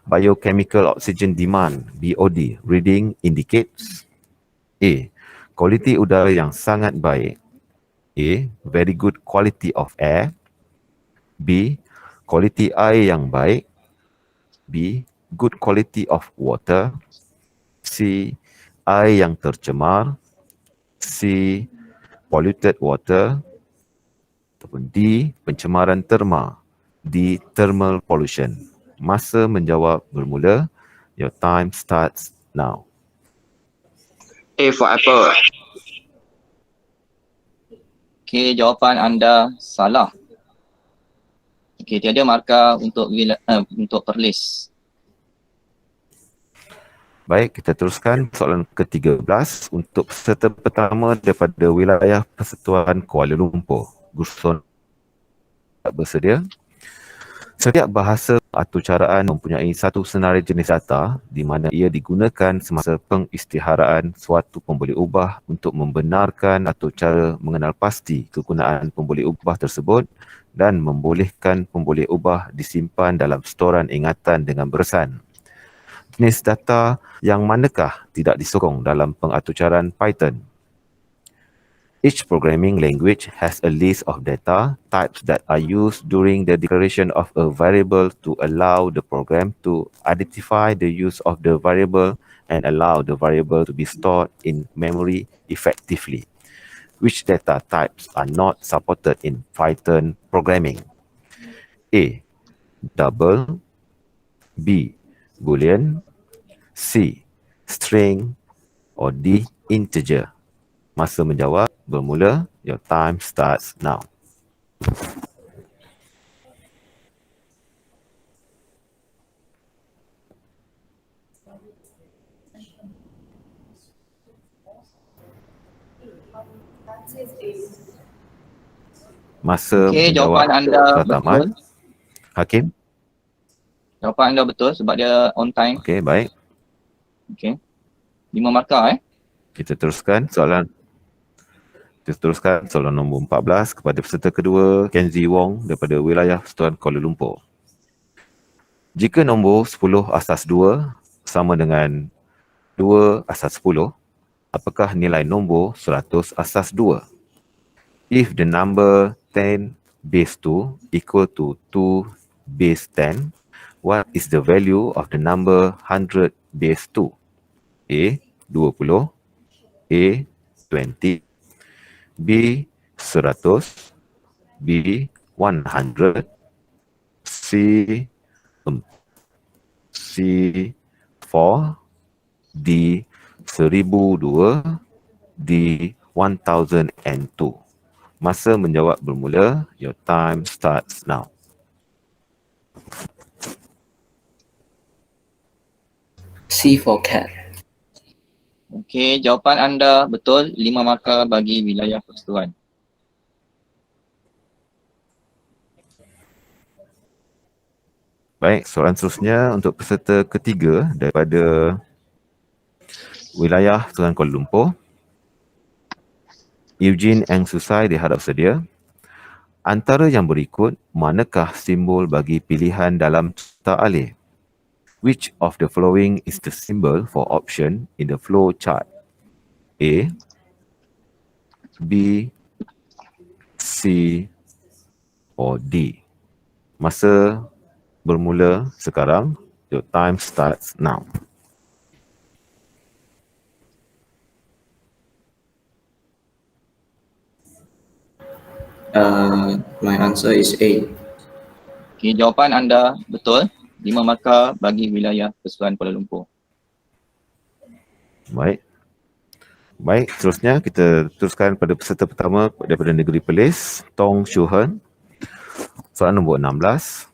biochemical oxygen demand BOD reading indicates A. Kualiti udara yang sangat baik. A. Very good quality of air. B. Kualiti air yang baik. B. Good quality of water. C. Air yang tercemar. C. Polluted water. Ataupun D. Pencemaran terma. D. Thermal pollution. Masa menjawab bermula. Your time starts now. A for apple. Okey, jawapan anda salah. Okey, tiada markah untuk untuk Perlis. Baik, kita teruskan soalan ke-13 untuk peserta pertama daripada wilayah Persekutuan Kuala Lumpur. Gurson bersedia. Setiap bahasa atau caraan mempunyai satu senarai jenis data di mana ia digunakan semasa pengisytiharaan suatu pemboleh ubah untuk membenarkan atau cara mengenal pasti kegunaan pemboleh ubah tersebut dan membolehkan pemboleh ubah disimpan dalam storan ingatan dengan berkesan. Jenis data yang manakah tidak disokong dalam pengatucaran Python? Each programming language has a list of data types that are used during the declaration of a variable to allow the program to identify the use of the variable and allow the variable to be stored in memory effectively. Which data types are not supported in Python programming? A. Double. B. Boolean. C. String. Or D. Integer. Masa menjawab bermula. Your time starts now. Answer is A. Masa Okey, menjawab jawapan anda telah betul. tamat. Hakim? Jawapan anda betul sebab dia on time. Okey, baik. Okey. 5 markah Kita teruskan soalan nombor 14 kepada peserta kedua, Kenzie Wong daripada wilayah Persekutuan Kuala Lumpur. Jika nombor 10 asas 2 sama dengan 2 asas 10, apakah nilai nombor 100 asas 2? If the number 10 base 2 equal to 2 base 10, what is the value of the number 100 base 2? A. 20. A. 20. B. 100. B. 100. C. 4. D. 1002. D. 1002. Masa menjawab bermula. Your time starts now. C for cat. Okey, jawapan anda betul. 5 markah bagi wilayah Persekutuan. Baik, soalan seterusnya untuk peserta ketiga daripada wilayah Persekutuan Kuala Lumpur. Eugene Eng Susai diharap sedia. Antara yang berikut, manakah simbol bagi pilihan dalam cerita alih? Which of the following is the symbol for option in the flow chart? A, B, C, or D? Masa bermula sekarang. Your time starts now. My answer is A. Okey, jawapan anda betul. 5 markah bagi wilayah Persekutuan Kuala Lumpur. Baik. Baik, seterusnya kita teruskan pada peserta pertama daripada negeri Perlis, Tong Shuhen. Soalan nombor 16.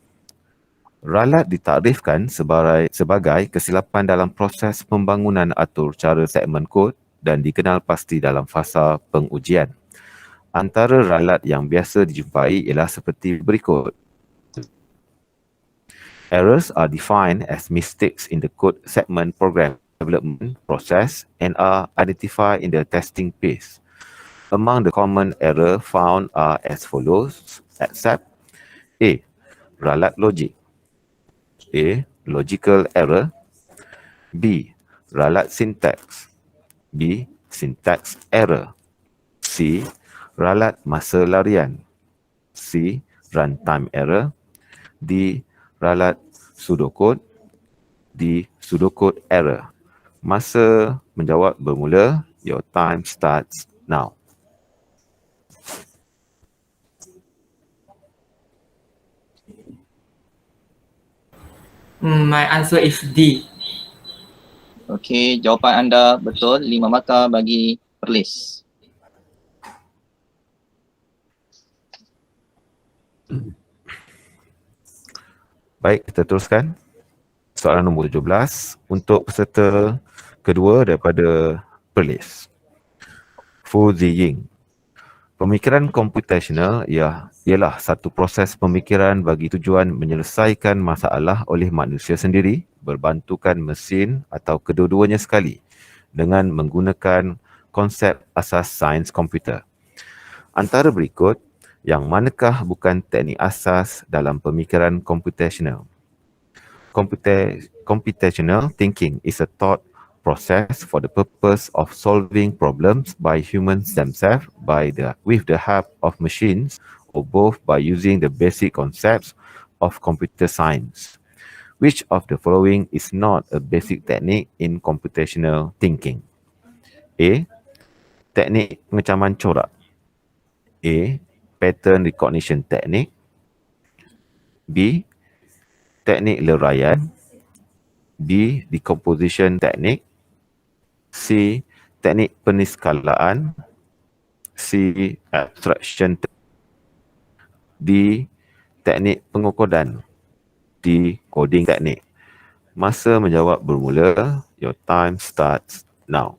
Ralat ditakrifkan sebagai kesilapan dalam proses pembangunan atur cara segmen kod dan dikenal pasti dalam fasa pengujian. Antara ralat yang biasa dijumpai ialah seperti berikut. Errors are defined as mistakes in the code segment program development process and are identified in the testing phase. Among the common error found are as follows, except A. Ralat logic. A. Logical error. B. Ralat syntax. B. Syntax error. C. Ralat masa larian. C. Runtime error. D. Ralat pseudocode. D. Pseudocode error. Masa menjawab bermula. Your time starts now. My answer is D. Okey, jawapan anda betul. 5 markah bagi Perlis. Baik, kita teruskan. Soalan nombor 17 untuk peserta kedua daripada Perlis. Fu Ziying. Pemikiran komputasional ialah satu proses pemikiran bagi tujuan menyelesaikan masalah oleh manusia sendiri, berbantukan mesin atau kedua-duanya sekali dengan menggunakan konsep asas sains komputer. Antara berikut, yang manakah bukan teknik asas dalam pemikiran komputasional? Computational thinking is a thought process for the purpose of solving problems by humans themselves with the help of machines or both by using the basic concepts of computer science. Which of the following is not a basic technique in computational thinking? A. Teknik pengecaman corak. A. Pattern recognition technique. B. Teknik leraian. B. Decomposition technique. C. Teknik peniskalaan. C. Abstraction. D. Teknik pengokodan. D. Coding technique. Masa menjawab bermula. Your time starts now.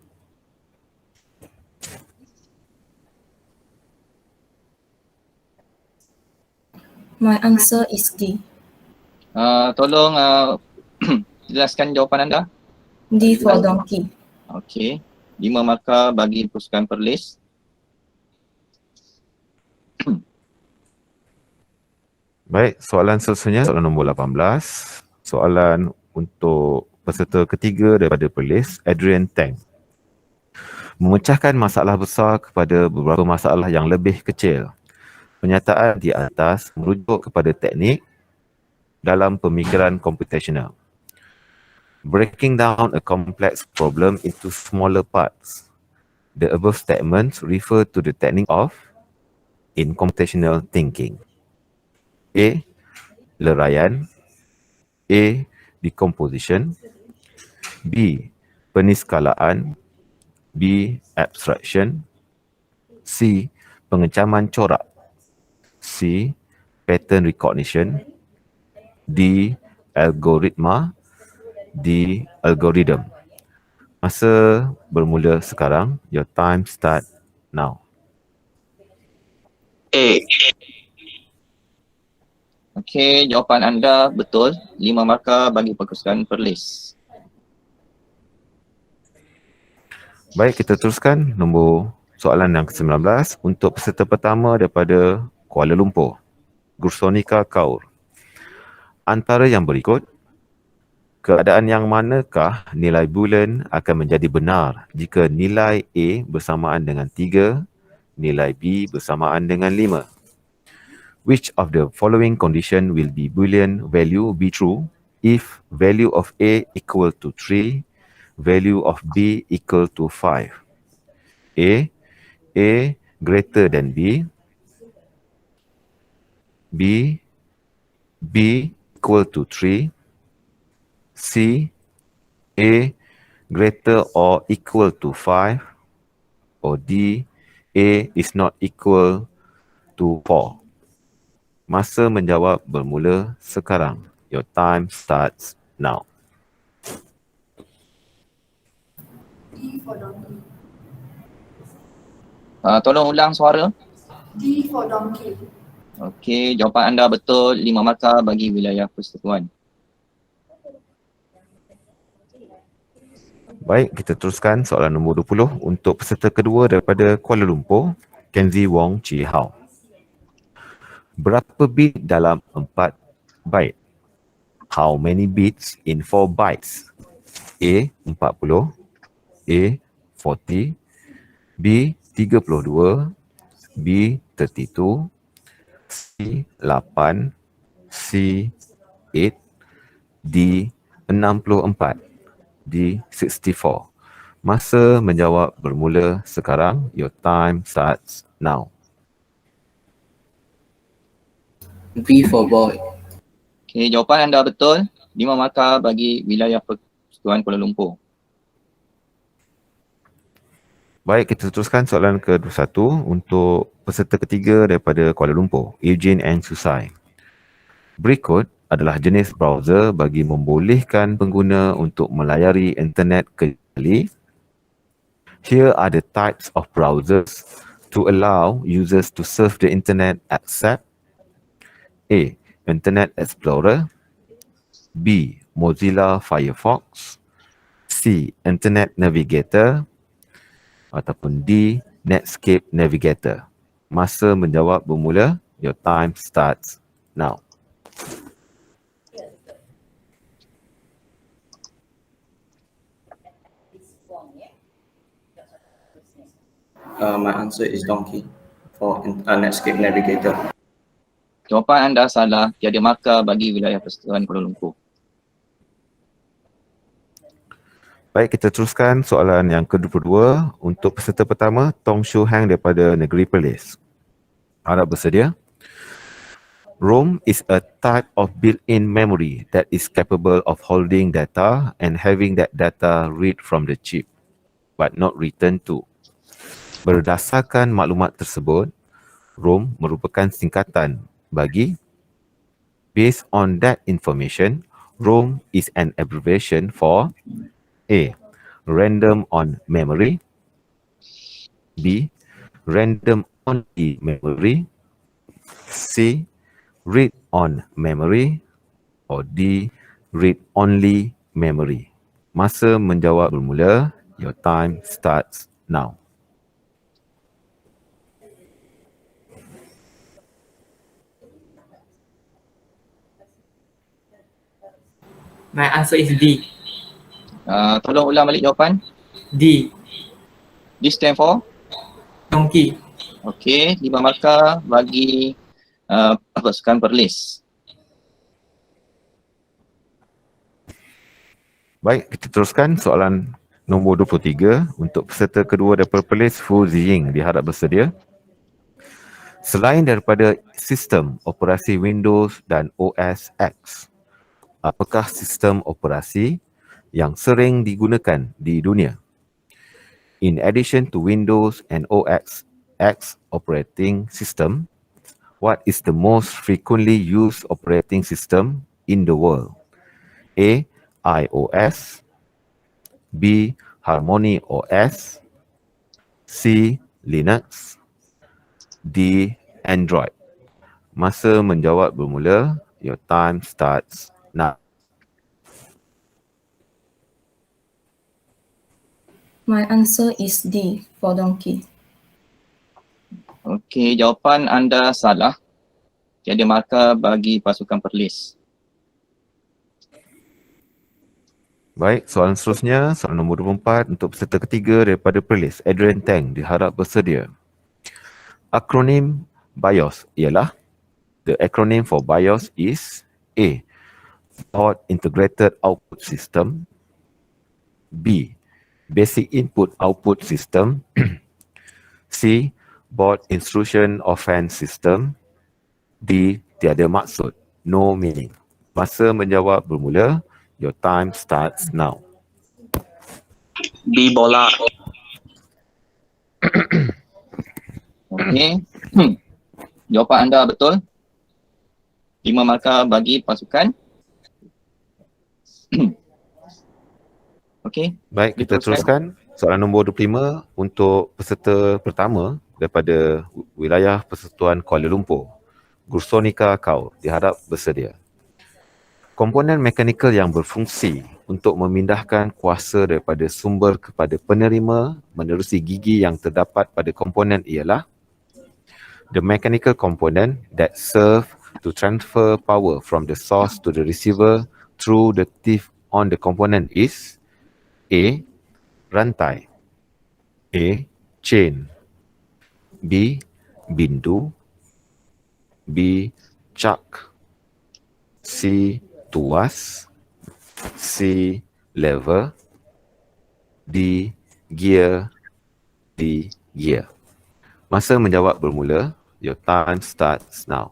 My answer is D. Tolong jelaskan jawapan anda. D for donkey. Okey. 5 markah bagi Persekutuan Perlis. Baik, soalan seterusnya, soalan nombor 18. Soalan untuk peserta ketiga daripada Perlis, Adrian Tang. Memecahkan masalah besar kepada beberapa masalah yang lebih kecil. Pernyataan di atas merujuk kepada teknik dalam pemikiran komputasional. Breaking down a complex problem into smaller parts. The above statements refer to the technique of in computational thinking. A. Leraian. A. Decomposition. B. Peniskalaan. B. Abstraction. C. Pengecaman corak. C. Pattern recognition. D. Algoritma. D. Algorithm. Masa bermula sekarang. Your time start now. A. Okey, jawapan anda betul. 5 markah bagi Persekutuan Perlis. Baik, kita teruskan nombor soalan yang ke-19 untuk peserta pertama daripada Kuala Lumpur, Gursonika Kaur. Antara yang berikut, keadaan yang manakah nilai bulan akan menjadi benar jika nilai A bersamaan dengan 3, nilai B bersamaan dengan 5? Which of the following condition will be Boolean value be true if value of A equal to 3, value of B equal to 5? A greater than B, B equal to 3, C, A greater or equal to 5, or D, A is not equal to 4. Masa menjawab bermula sekarang. Your time starts now. D for donkey. Tolong ulang suara. D for donkey. Okey, jawapan anda betul. 5 markah bagi wilayah persekutuan. Baik, kita teruskan soalan nombor 20 untuk peserta kedua daripada Kuala Lumpur, Kenzie Wong Chi Hao. Berapa bit dalam 4 byte? How many bits in 4 bytes? A 40, A 40, B 32, B 32, C 8, C 8, D 64, D 64. Masa menjawab bermula sekarang. Your time starts now. B for boy. Okey, jawapan anda betul. 5 markah bagi wilayah persekutuan Kuala Lumpur. Baik, kita teruskan soalan ke-21 untuk peserta ketiga daripada Kuala Lumpur, Eugene and Susai. Berikut adalah jenis browser bagi membolehkan pengguna untuk melayari internet kembali. Here are the types of browsers to allow users to surf the internet except A. Internet Explorer, B. Mozilla Firefox, C. Internet Navigator, ataupun D. Netscape Navigator. Masa menjawab bermula. Your time starts now. My answer is donkey for Netscape Navigator. Jawapan anda salah. Tiada markah bagi wilayah persekutuan Kuala Lumpur. Baik, kita teruskan soalan yang ke-22 untuk peserta pertama, Tong Shu Hang daripada Negeri Perlis. Harap bersedia. ROM is a type of built-in memory that is capable of holding data and having that data read from the chip, but not written to. Berdasarkan maklumat tersebut, ROM merupakan singkatan bagi. Based on that information, ROM is an abbreviation for A. Random on memory, B. Random only memory, C. Read on memory, or D. Read only memory. Masa menjawab bermula. Your time starts now. My answer is D. Tolong ulang balik jawapan. D. D stand for? Donkey. Okey, 5 markah bagi pasukan Perlis. Baik, kita teruskan soalan nombor 23 untuk peserta kedua daripada Perlis, Fu Ziying. Diharap bersedia. Selain daripada sistem operasi Windows dan OS X, apakah sistem operasi yang sering digunakan di dunia? In addition to Windows and OS X operating system, what is the most frequently used operating system in the world? A. iOS, B. Harmony OS, C. Linux, D. Android. Masa menjawab bermula. Your time starts now. My answer is D for donkey. Okey, jawapan anda salah. Tiada markah bagi pasukan Perlis. Baik, soalan seterusnya, soalan nombor 24 untuk peserta ketiga daripada Perlis, Adrian Tang. Diharap bersedia. Akronim BIOS ialah The acronym for BIOS is A. Board Integrated Output System. B. Basic Input Output System. C. Board Instruction Offense System. D. Tiada maksud, no meaning. Masa menjawab bermula. Your time starts now. B. Bola. Okey. Jawapan anda betul. 5 markah bagi pasukan. Okey. Baik, kita teruskan. Soalan nombor 25 untuk peserta pertama daripada wilayah Persekutuan Kuala Lumpur. Gursonika Kaur diharap bersedia. Komponen mekanikal yang berfungsi untuk memindahkan kuasa daripada sumber kepada penerima menerusi gigi yang terdapat pada komponen ialah the mechanical component that serve to transfer power from the source to the receiver through the teeth on the component is A. Rantai, A. Chain, B. Bindu, B. Chuck, C. Tuas, C. Lever, D. Gear, D. Gear. Masa menjawab bermula. Your time starts now.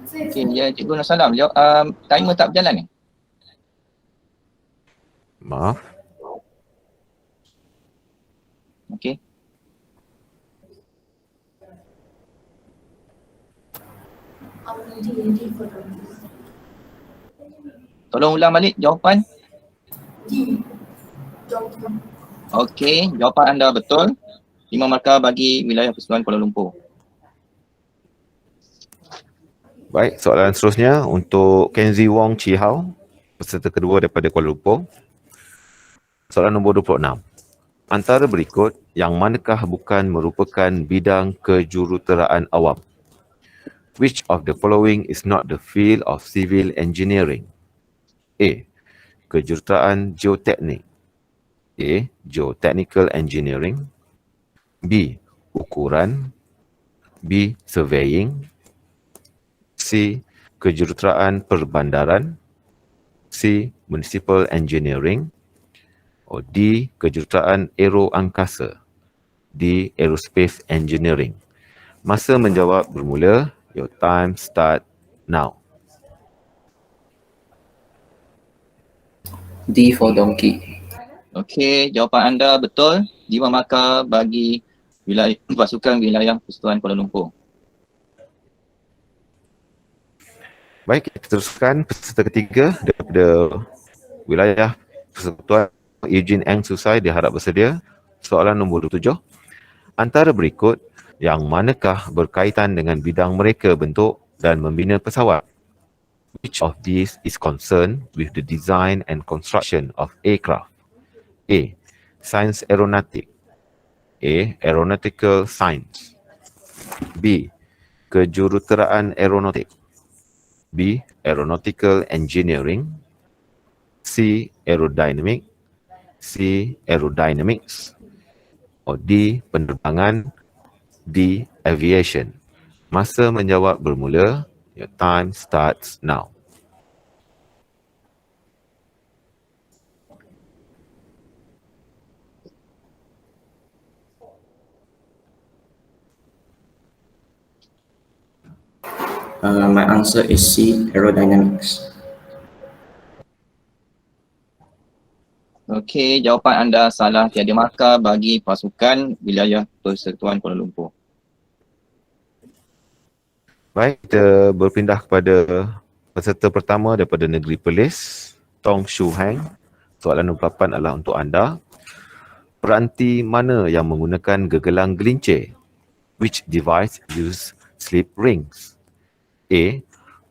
Okey, ya Cikgu nak salam. Timer tak berjalan ni? Maaf. Okey. D for donkey. Tolong ulang balik jawapan. D. Donkey. Okey, jawapan anda betul. 5 markah bagi wilayah Persekutuan Kuala Lumpur. Baik, soalan seterusnya untuk Kenzi Wong Chihau, peserta kedua daripada Kuala Lumpur. Soalan nombor 26. Antara berikut, yang manakah bukan merupakan bidang kejuruteraan awam? Which of the following is not the field of civil engineering? A. Kejuruteraan Geoteknik. A. Geotechnical engineering. B. Ukuran. B. Surveying. C. Kejuruteraan Perbandaran. C. Municipal engineering. Or D. Kejuruteraan Aero Angkasa. D. Aerospace engineering. Masa menjawab bermula. Your time start now. D for donkey. Okey, jawapan anda betul. 5 markah bagi wilayah pasukan wilayah Persekutuan Kuala Lumpur. Baik, kita teruskan peserta ketiga daripada wilayah Persekutuan Eugene Eng Susai diharap bersedia. Soalan nombor 27. Antara berikut yang manakah berkaitan dengan bidang mereka bentuk dan membina pesawat? Which of these is concerned with the design and construction of aircraft? A. Science Aeronautic. A. Aeronautical Science. B. Kejuruteraan Aeronautik. B. Aeronautical Engineering. C. Aerodynamic. C. Aerodynamics. Or D. Penerbangan. D. Aviation. Masa menjawab bermula. Your time starts now. My answer is C. Aerodynamics. Okey, jawapan anda salah. Tiada markah bagi pasukan wilayah Persekutuan Kuala Lumpur. Baik, kita berpindah kepada peserta pertama daripada Negeri Perlis, Tong Shu Heng. Soalan nombor 8 adalah untuk anda. Peranti mana yang menggunakan gegelang gelincir? Which device use slip rings? A.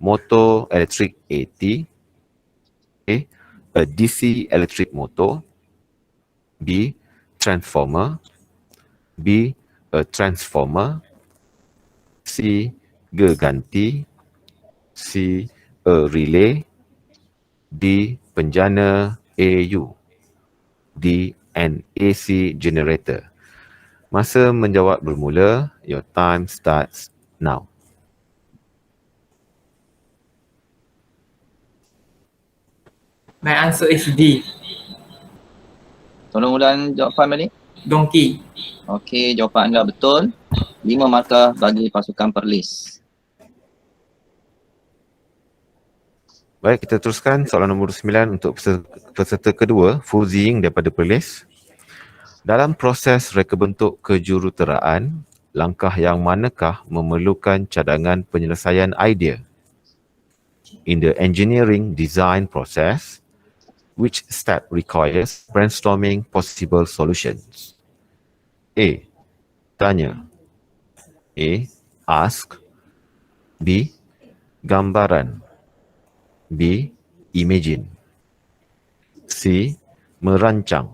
Motor electric AT. A DC electric motor. B. Transformer. B. A transformer. C. geganti, C. A relay, D. Penjana AU, D. An AC generator. Masa menjawab bermula. Your time starts now. My answer is D. Tolong ulang jawapan balik. Donkey. Okey, jawapan anda betul. 5 markah bagi pasukan Perlis. Baik, kita teruskan soalan nombor 9 untuk peserta kedua, Fuzi Ying daripada Perlis. Dalam proses reka bentuk kejuruteraan, langkah yang manakah memerlukan cadangan penyelesaian idea? In the engineering design process, which step requires brainstorming possible solutions? A. Tanya. A. Ask. B. Gambaran. B. Imagine. C. Merancang.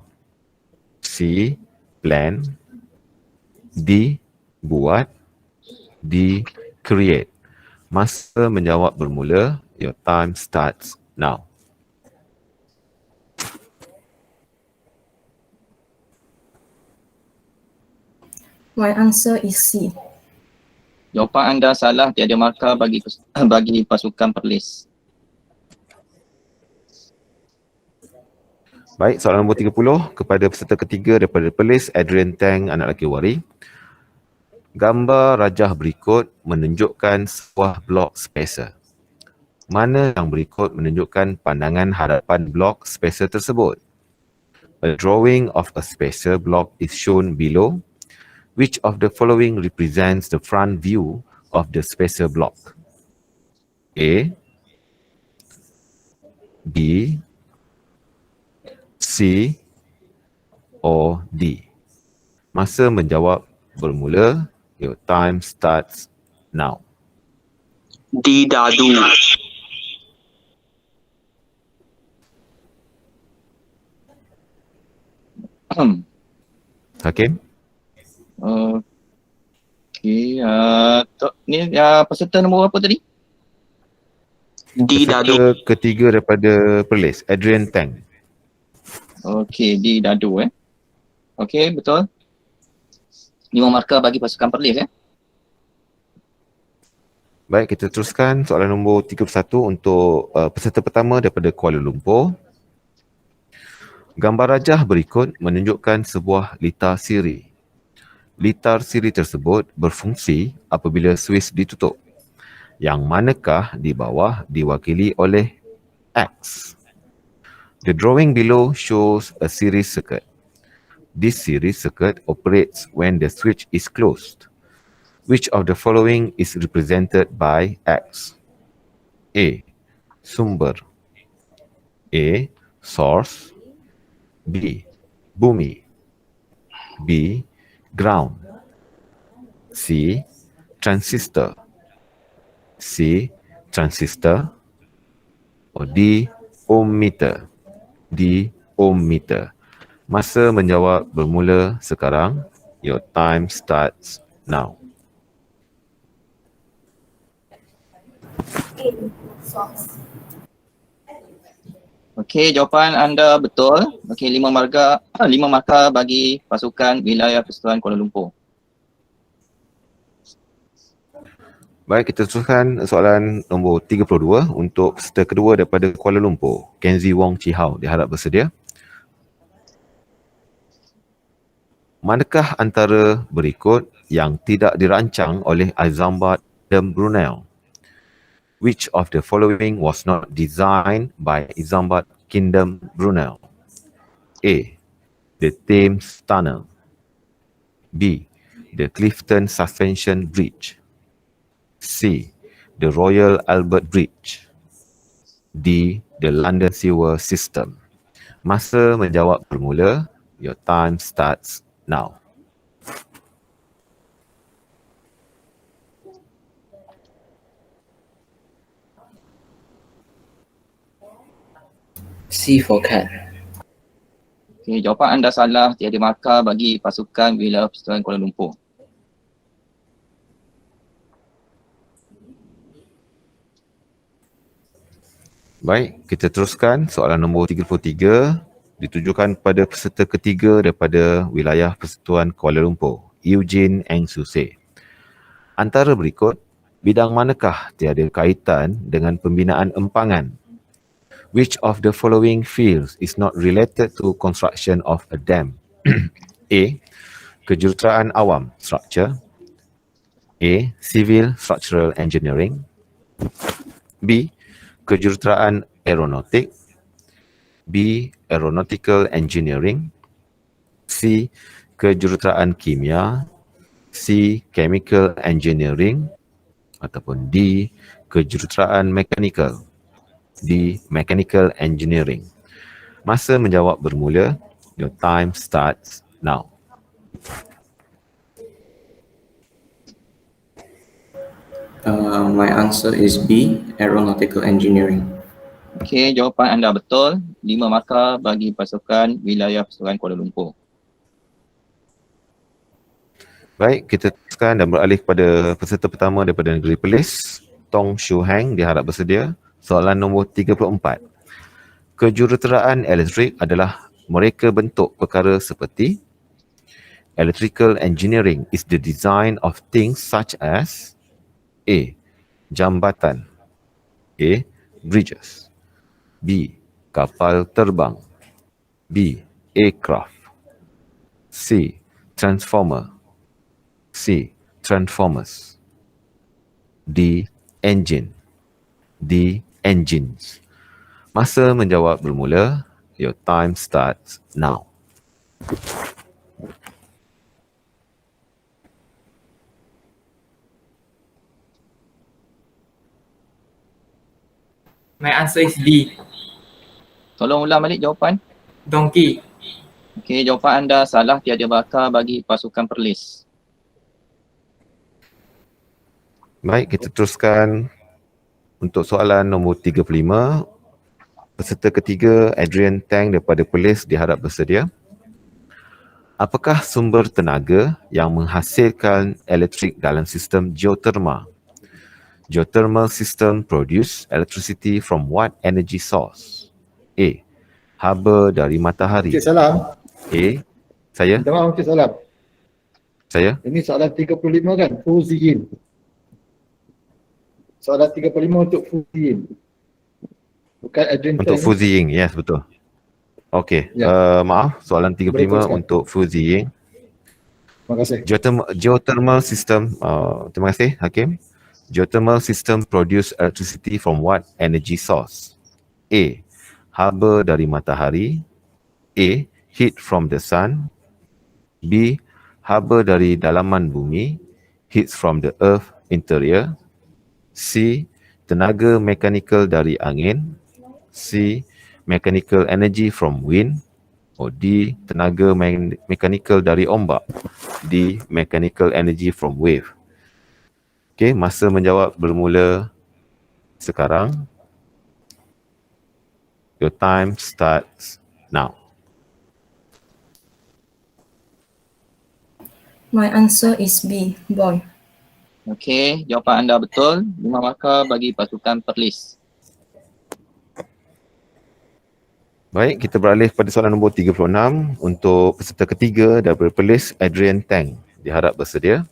C. Plan. D. Buat. D. Create. Masa menjawab bermula. Your time starts now. My answer is C. Jawapan anda salah, tiada markah bagi bagi pasukan Perlis. Baik, soalan nombor 30 kepada peserta ketiga daripada Perlis, Adrian Tang, anak lelaki Wari. Gambar rajah berikut menunjukkan sebuah blok spacer. Mana yang berikut menunjukkan pandangan hadapan blok spacer tersebut? A drawing of a spacer block is shown below. Which of the following represents the front view of the spacer block? A, B, C or D? Masa menjawab bermula. Your time starts now. D. Dadu. Hakim? Okey, ni peserta nombor berapa tadi? D. Dadu. Peserta ketiga daripada Perlis, Adrian Tang. Okey, di Dadu Okey, betul. 5 markah bagi pasukan Perlis Baik, kita teruskan soalan nombor 31 untuk peserta pertama daripada Kuala Lumpur. Gambar rajah berikut menunjukkan sebuah litar siri. Litar siri tersebut berfungsi apabila suis ditutup. Yang manakah di bawah diwakili oleh X? The drawing below shows a series circuit. This series circuit operates when the switch is closed. Which of the following is represented by X? A. Sumber. A. Source. B. Bumi. B. Ground. C. Transistor. C. Transistor. Or D. Ohmmeter. D. Ohmmeter. Masa menjawab bermula sekarang. Your time starts now. A. Source. Okey, jawapan anda betul. Okey, 5 markah bagi pasukan wilayah Persekutuan Kuala Lumpur. Baik, kita teruskan soalan nombor 32 untuk peserta kedua daripada Kuala Lumpur, Kenzie Wong Chihau, diharap bersedia. Manakah antara berikut yang tidak dirancang oleh Isambard Kingdom Brunei? Which of the following was not designed by Isambard Kingdom Brunei? A. The Thames Tunnel. B. The Clifton Suspension Bridge. C. The Royal Albert Bridge. D. The London Sewer System. Masa menjawab bermula. Your time starts now. C for cat. Okey, jawapan anda salah, tiada markah bagi pasukan wilayah Persekutuan Kuala Lumpur. Baik, kita teruskan soalan nombor 33 ditujukan kepada peserta ketiga daripada wilayah Persekutuan Kuala Lumpur, Eugene Eng Suseh. Antara berikut, bidang manakah tiada kaitan dengan pembinaan empangan? Which of the following fields is not related to construction of a dam? A. Kejuruteraan awam, structure. A. Civil structural engineering. B. Kejuruteraan aeronautik. B. Aeronautical engineering. C. Kejuruteraan kimia. C. Chemical engineering. Ataupun D. Kejuruteraan mechanical. D. Mechanical engineering. Masa menjawab bermula. Your time starts now. My answer is B, aeronautical engineering. Okey, jawapan anda betul. 5 markah bagi pasukan wilayah Persekutuan Kuala Lumpur. Baik, kita teruskan dan beralih kepada peserta pertama daripada negeri Perlis, Tong Shu Hang, diharap bersedia. Soalan nombor 34. Kejuruteraan elektrik adalah mereka bentuk perkara seperti electrical engineering is the design of things such as A. Jambatan. A. Bridges. B. Kapal terbang. B. Aircraft. C. Transformer. C. Transformers. D. Engine. D. Engines. Masa menjawab bermula. Your time starts now. My answer is D. Tolong ulang balik jawapan. Donkey. Okey, jawapan anda salah, tiada markah bagi pasukan Perlis. Baik, kita teruskan untuk soalan nombor 35. Peserta ketiga, Adrian Tang daripada Perlis, diharap bersedia. Apakah sumber tenaga yang menghasilkan elektrik dalam sistem geothermal? Geothermal system produce electricity from what energy source? A. Haba dari matahari. Encik Salam. A. Saya? Minta maaf Encik Salam. Saya? Ini soalan 35 kan? Fuziyin. Soalan 35 untuk Fuziyin. Bukan Adrian Untuk Tang. Fuzi Ying, yes betul. Okey, Ya. maaf, soalan 35 teruskan. untuk Fuzi Ying. Terima kasih. Geothermal system, terima kasih Hakim. Geothermal system produce electricity from what energy source? A. Haba dari matahari. A. Heat from the sun. B. Haba dari dalaman bumi. Heat from the earth interior. C. Tenaga mechanical dari angin. C. Mechanical energy from wind. Or D. Tenaga mechanical dari ombak. D. Mechanical energy from wave. Okey, masa menjawab bermula sekarang. Your time starts now. My answer is B, boy. Okey, jawapan anda betul. 5 markah bagi pasukan Perlis. Baik, kita beralih pada soalan nombor 36 untuk peserta ketiga daripada Perlis, Adrian Tang. Diharap bersedia.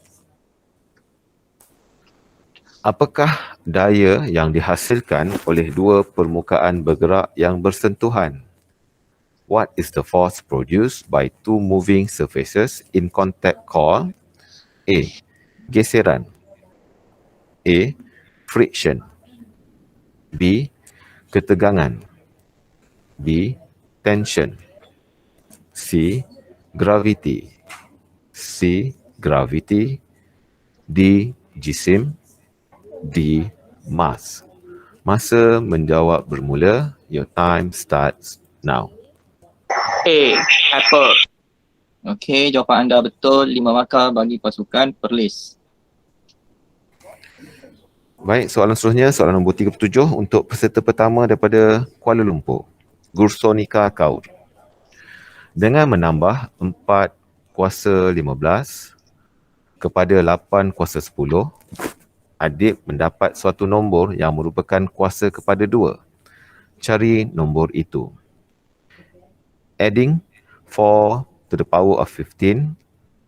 Apakah daya yang dihasilkan oleh dua permukaan bergerak yang bersentuhan? What is the force produced by two moving surfaces in contact called? A. Geseran. A. Friction. B. Ketegangan. B. Tension. C. Gravity. C. Gravity. D. Jisim. D. Mass. Masa menjawab bermula. Your time starts now. A. Apple. Okey, jawapan anda betul. 5 markah bagi pasukan Perlis. Baik, soalan seterusnya, soalan nombor 37 untuk peserta pertama daripada Kuala Lumpur, Gursonika Kaur. Dengan menambah 4 kuasa 15 kepada 8 kuasa 10, Adib mendapat suatu nombor yang merupakan kuasa kepada 2. Cari nombor itu. Adding 4 to the power of 15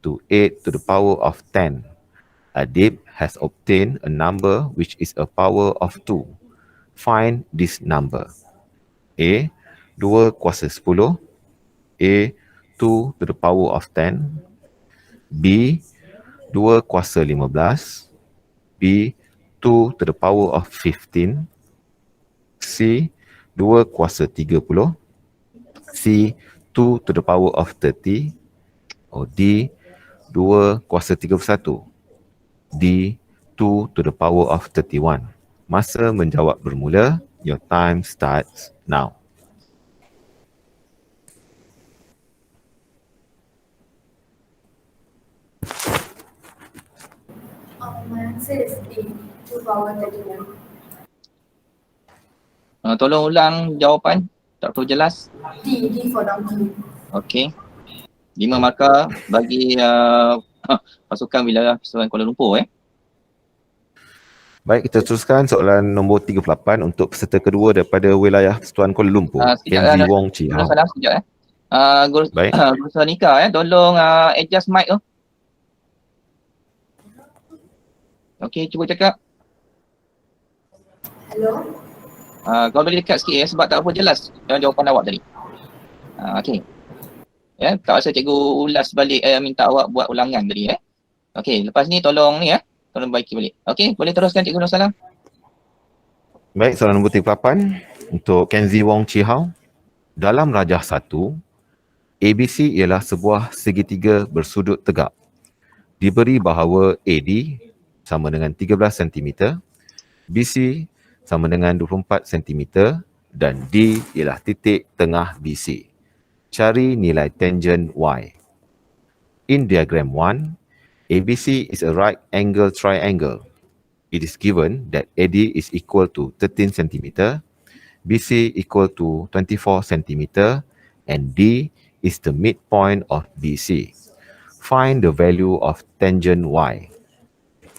to 8 to the power of 10. Adib has obtained a number which is a power of 2. Find this number. A. 2 kuasa 10. A. 2 to the power of 10. B. 2 kuasa 15. B. 2 to the power of 15. C. 2 kuasa 30. C. 2 to the power of 30. Or D. 2 kuasa 31. D. 2 to the power of 31. Masa menjawab bermula. Your time starts now. My answer is D, 2 power 31. Tolong ulang jawapan. Tak tahu jelas. D for donkey. Okey. 5 markah bagi pasukan wilayah Persatuan Kuala Lumpur. Baik, kita teruskan soalan nombor 38 untuk peserta kedua daripada wilayah Persatuan Kuala Lumpur. Kenzi Wong Chi Hao. Salah sekejap. Baik. Guru Sanika tolong adjust mic tu. Okey, cuba cakap. Hello. Kau boleh dekat sikit sebab tak apa jelas jawapan awak tadi. Okey. Ya, tak rasa cikgu ulas balik minta awak buat ulangan tadi Okey, lepas ni tolong ni tolong baiki balik. Okey, boleh teruskan Cikgu Nur Salam. Baik, soalan nombor 38 untuk Kenzi Wong Chi Hao. Dalam rajah 1, ABC ialah sebuah segitiga bersudut tegak. Diberi bahawa AD sama dengan 13 cm, BC sama dengan 24 cm dan D ialah titik tengah BC. Cari nilai tangent Y. In diagram 1, ABC is a right angle triangle. It is given that AD is equal to 13 cm, BC equal to 24 cm, and D is the midpoint of BC. Find the value of tangent Y.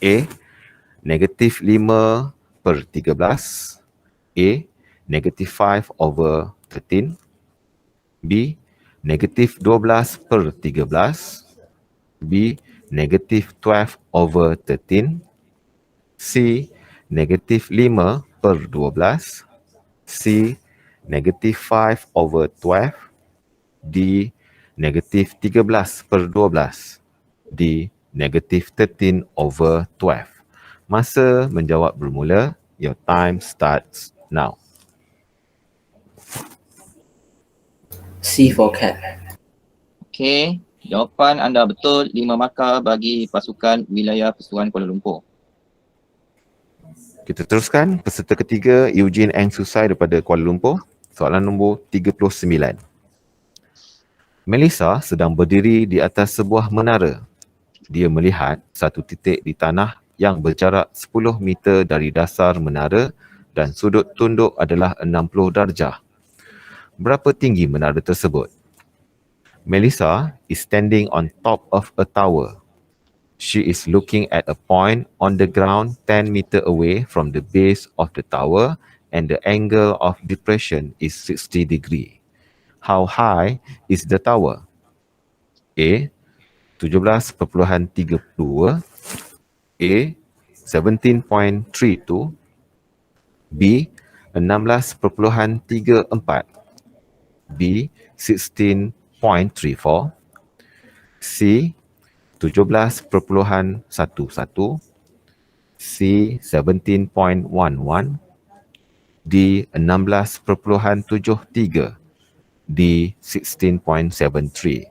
A. Negative 5 per 13. A. Negative 5 over 13. B. Negative 12 per 13. B. Negative 12 over 13. C. Negative 5 per 12. C. Negative 5 over 12. D. Negative 13 per 12. D. Negative 13 over 12. Masa menjawab bermula. Your time starts now. C for cat. Okey, jawapan anda betul. 5 markah bagi pasukan wilayah Persatuan Kuala Lumpur. Kita teruskan peserta ketiga Eugene Eng Susai daripada Kuala Lumpur. Soalan nombor 39. Melissa sedang berdiri di atas sebuah menara. Dia melihat satu titik di tanah yang berjarak 10 meter dari dasar menara dan sudut tunduk adalah 60 darjah. Berapa tinggi menara tersebut? Melissa is standing on top of a tower. She is looking at a point on the ground 10 meter away from the base of the tower and the angle of depression is 60 degree. How high is the tower? A. 17.32. A. 17.32. B. 16.34. B. 16.34. C. 17.11. C. 17.11. D. 16.73. D. 16.73.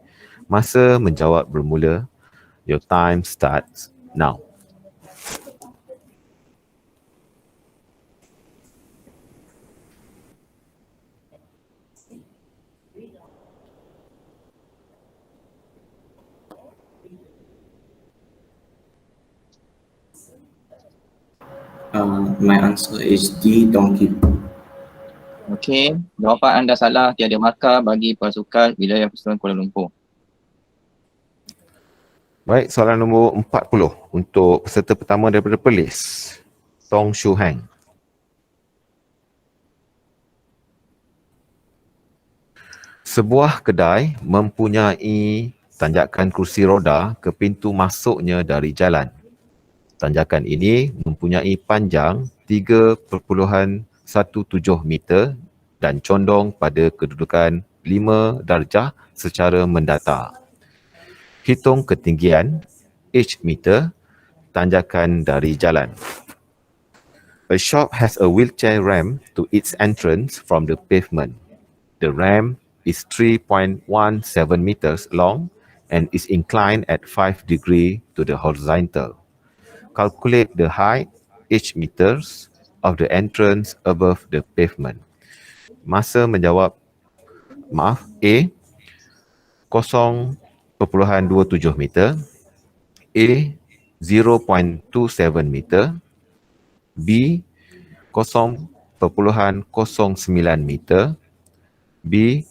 Masa menjawab bermula. Your time starts now. My answer is D, donkey. Okey, jawapan anda salah. Tiada markah bagi pasukan wilayah Persatuan Kuala Lumpur. Baik, soalan nombor 40 untuk peserta pertama daripada Perlis, Tong Shu Hang. Sebuah kedai mempunyai tanjakan kursi roda ke pintu masuknya dari jalan. Tanjakan ini mempunyai panjang 3.17 meter dan condong pada kedudukan 5 darjah secara mendatar. Hitung ketinggian H meter tanjakan dari jalan. A shop has a wheelchair ramp to its entrance from the pavement. The ramp is 3.17 meters long and is inclined at 5 degrees to the horizontal. Calculate the height H meters of the entrance above the pavement. Masa menjawab, A 0.27 meter, A 0.27 meter, B 0.09 meter, B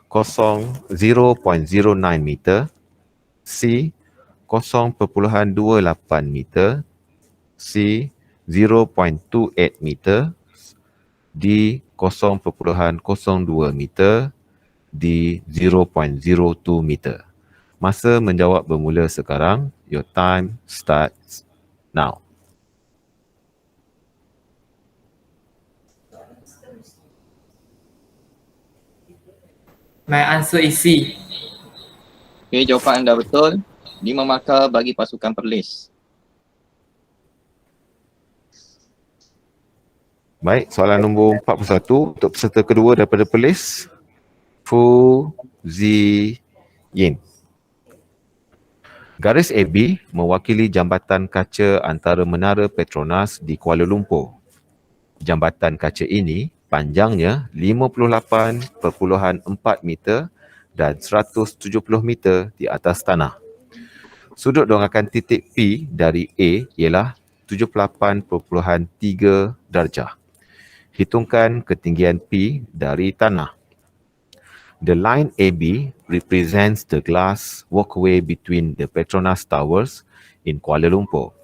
0.09 meter, C 0.28 meter, C 0.28 meter, D 0.02 meter, D 0.02 meter. Masa menjawab bermula sekarang. Your time starts now. My answer is C. Okey, jawapan anda betul. 5 markah bagi pasukan Perlis. Baik, soalan nombor 41 untuk peserta kedua daripada Perlis. Fu Zi Yin. Garis AB mewakili jambatan kaca antara Menara Petronas di Kuala Lumpur. Jambatan kaca ini panjangnya 58.4 meter dan 170 meter di atas tanah. Sudut dongakan titik P dari A ialah 78.3 darjah. Hitungkan ketinggian P dari tanah. The line AB represents the glass walkway between the Petronas Towers in Kuala Lumpur.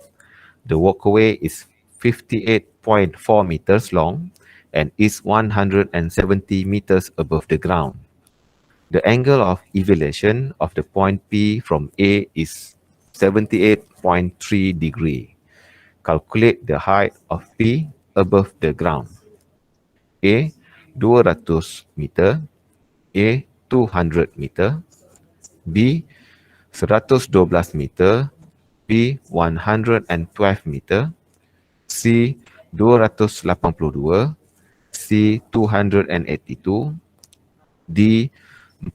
The walkway is 58.4 meters long and is 170 meters above the ground. The angle of elevation of the point P from A is 78.3 degree. Calculate the height of P above the ground. A 200 meter, A 200 meter, B 112 meter, B 112 meter, C 282, C 282, D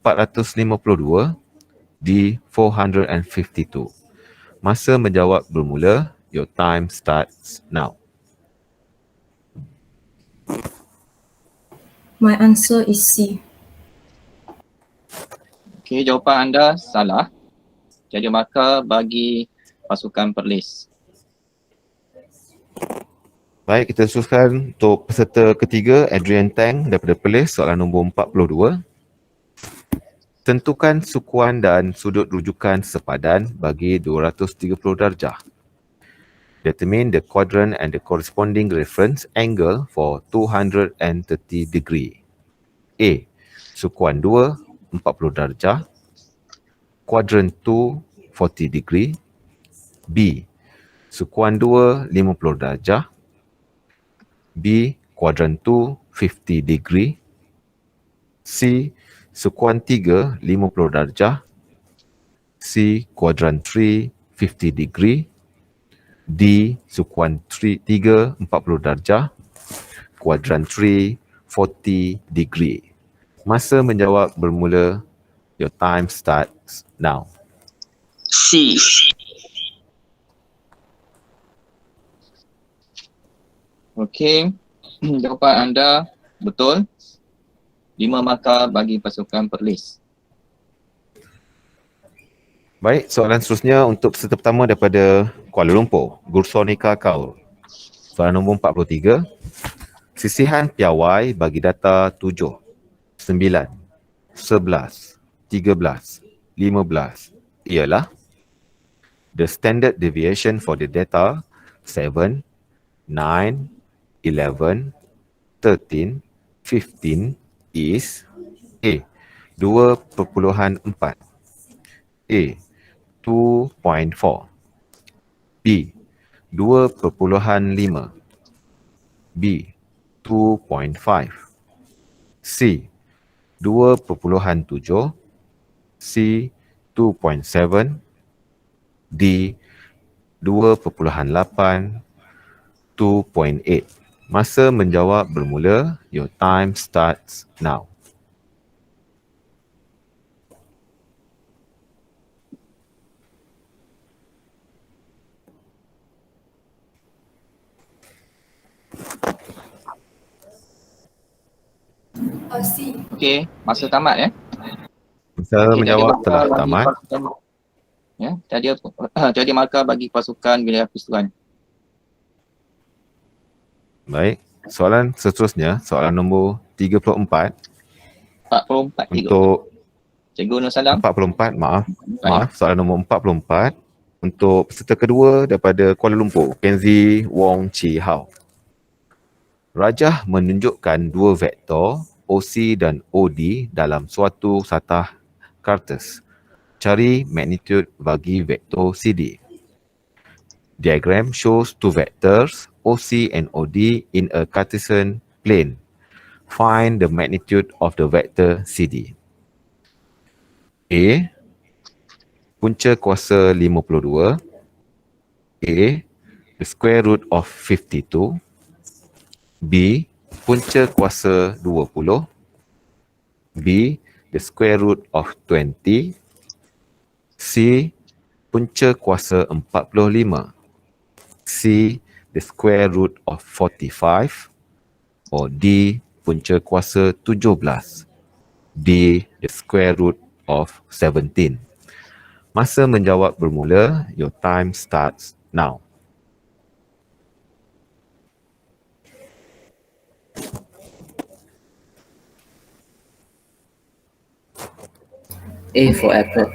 452, D 452. Masa menjawab bermula. Your time starts now. My answer is C. Okey, jawapan anda salah. Jadi markah bagi pasukan Perlis. Baik, kita teruskan untuk peserta ketiga, Adrian Tang daripada Perlis, soalan nombor 42. Tentukan sukuan dan sudut rujukan sepadan bagi 230 darjah. Determine the quadrant and the corresponding reference angle for 230 degree. A. Sukuan 2, 40 darjah. Quadrant 2, 40 degree. B. Sukuan 2, 50 darjah. B. Quadrant 2, 50 degree. C. Sukuan 3, 50 darjah. C. Quadrant 3, 50 degree. D. Sukuan 3, 40 darjah. Quadrant 3, 40 degree. Masa menjawab bermula. Your time starts now. C. Okey, jawapan anda betul. 5 markah bagi pasukan Perlis. Baik, soalan seterusnya untuk peserta pertama daripada Kuala Lumpur, Gursonika Kaur. Soalan nombor 43. Sisihan piawai bagi data 7, 9, 11, 13, 15 ialah the standard deviation for the data 7, 9, 11, 13, 15 is A. 2.4. A. 2.4. B. 2.5. B. 2.5. C. 2.7. C. 2.7. D. 2.8. 2.8. Masa menjawab bermula. Your time starts now. C. Okey, masa tamat ya. Masa Okey, menjawab tiada telah markah bagi tamat. pasukan- Ya, tiada markah bagi pasukan wilayah persetujuan. Baik. Soalan seterusnya, soalan nombor 34 44 cikgu. untuk Cikgu Nur Salam. 44, maaf, Baik. soalan nombor 44 untuk peserta kedua daripada Kuala Lumpur, Kenzi Wong Chi Hao. Rajah menunjukkan dua vektor OC dan OD dalam suatu satah kartes. Cari magnitude bagi vektor CD. Diagram shows two vectors OC and OD in a Cartesian plane. Find the magnitude of the vector CD. A. Punca kuasa 52. A. The square root of 52. B. Punca kuasa 20. B. The square root of 20. C. Punca kuasa 45. C. The square root of 45. Or D. Punca kuasa 17. D. The square root of 17. Masa menjawab bermula. Your time starts now. A for apple.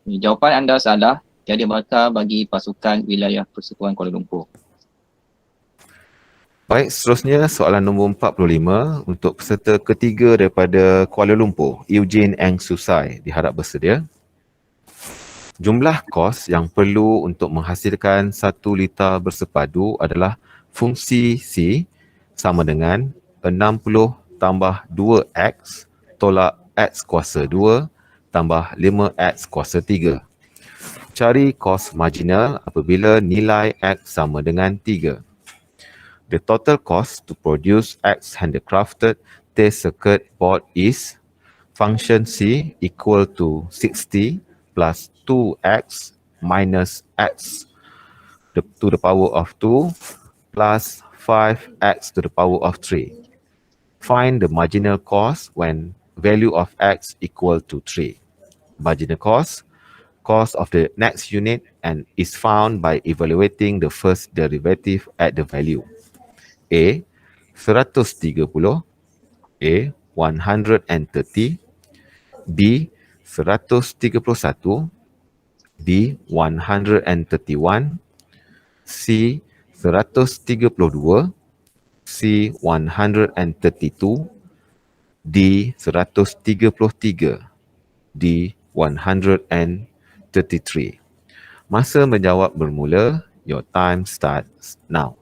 Jawapan anda salah. Tiada markah bagi pasukan wilayah Persekutuan Kuala Lumpur. Baik, seterusnya soalan nombor 45 untuk peserta ketiga daripada Kuala Lumpur, Eugene Eng Susai, diharap bersedia. Jumlah kos yang perlu untuk menghasilkan 1 liter bersepadu adalah fungsi C sama dengan 60 tambah 2x tolak x kuasa 2 tambah 5x kuasa 3. Cari kos marginal apabila nilai x sama dengan 3. The total cost to produce X handcrafted test circuit board is function C equal to 60 plus 2x minus x to the power of 2 plus 5x to the power of 3. Find the marginal cost when value of x equal to 3. Marginal cost of the next unit and is found by evaluating the first derivative at the value. A 130, A 130, B 131, B 131, C 132, C 132, D 133, D 133. Masa menjawab bermula. Your time starts now.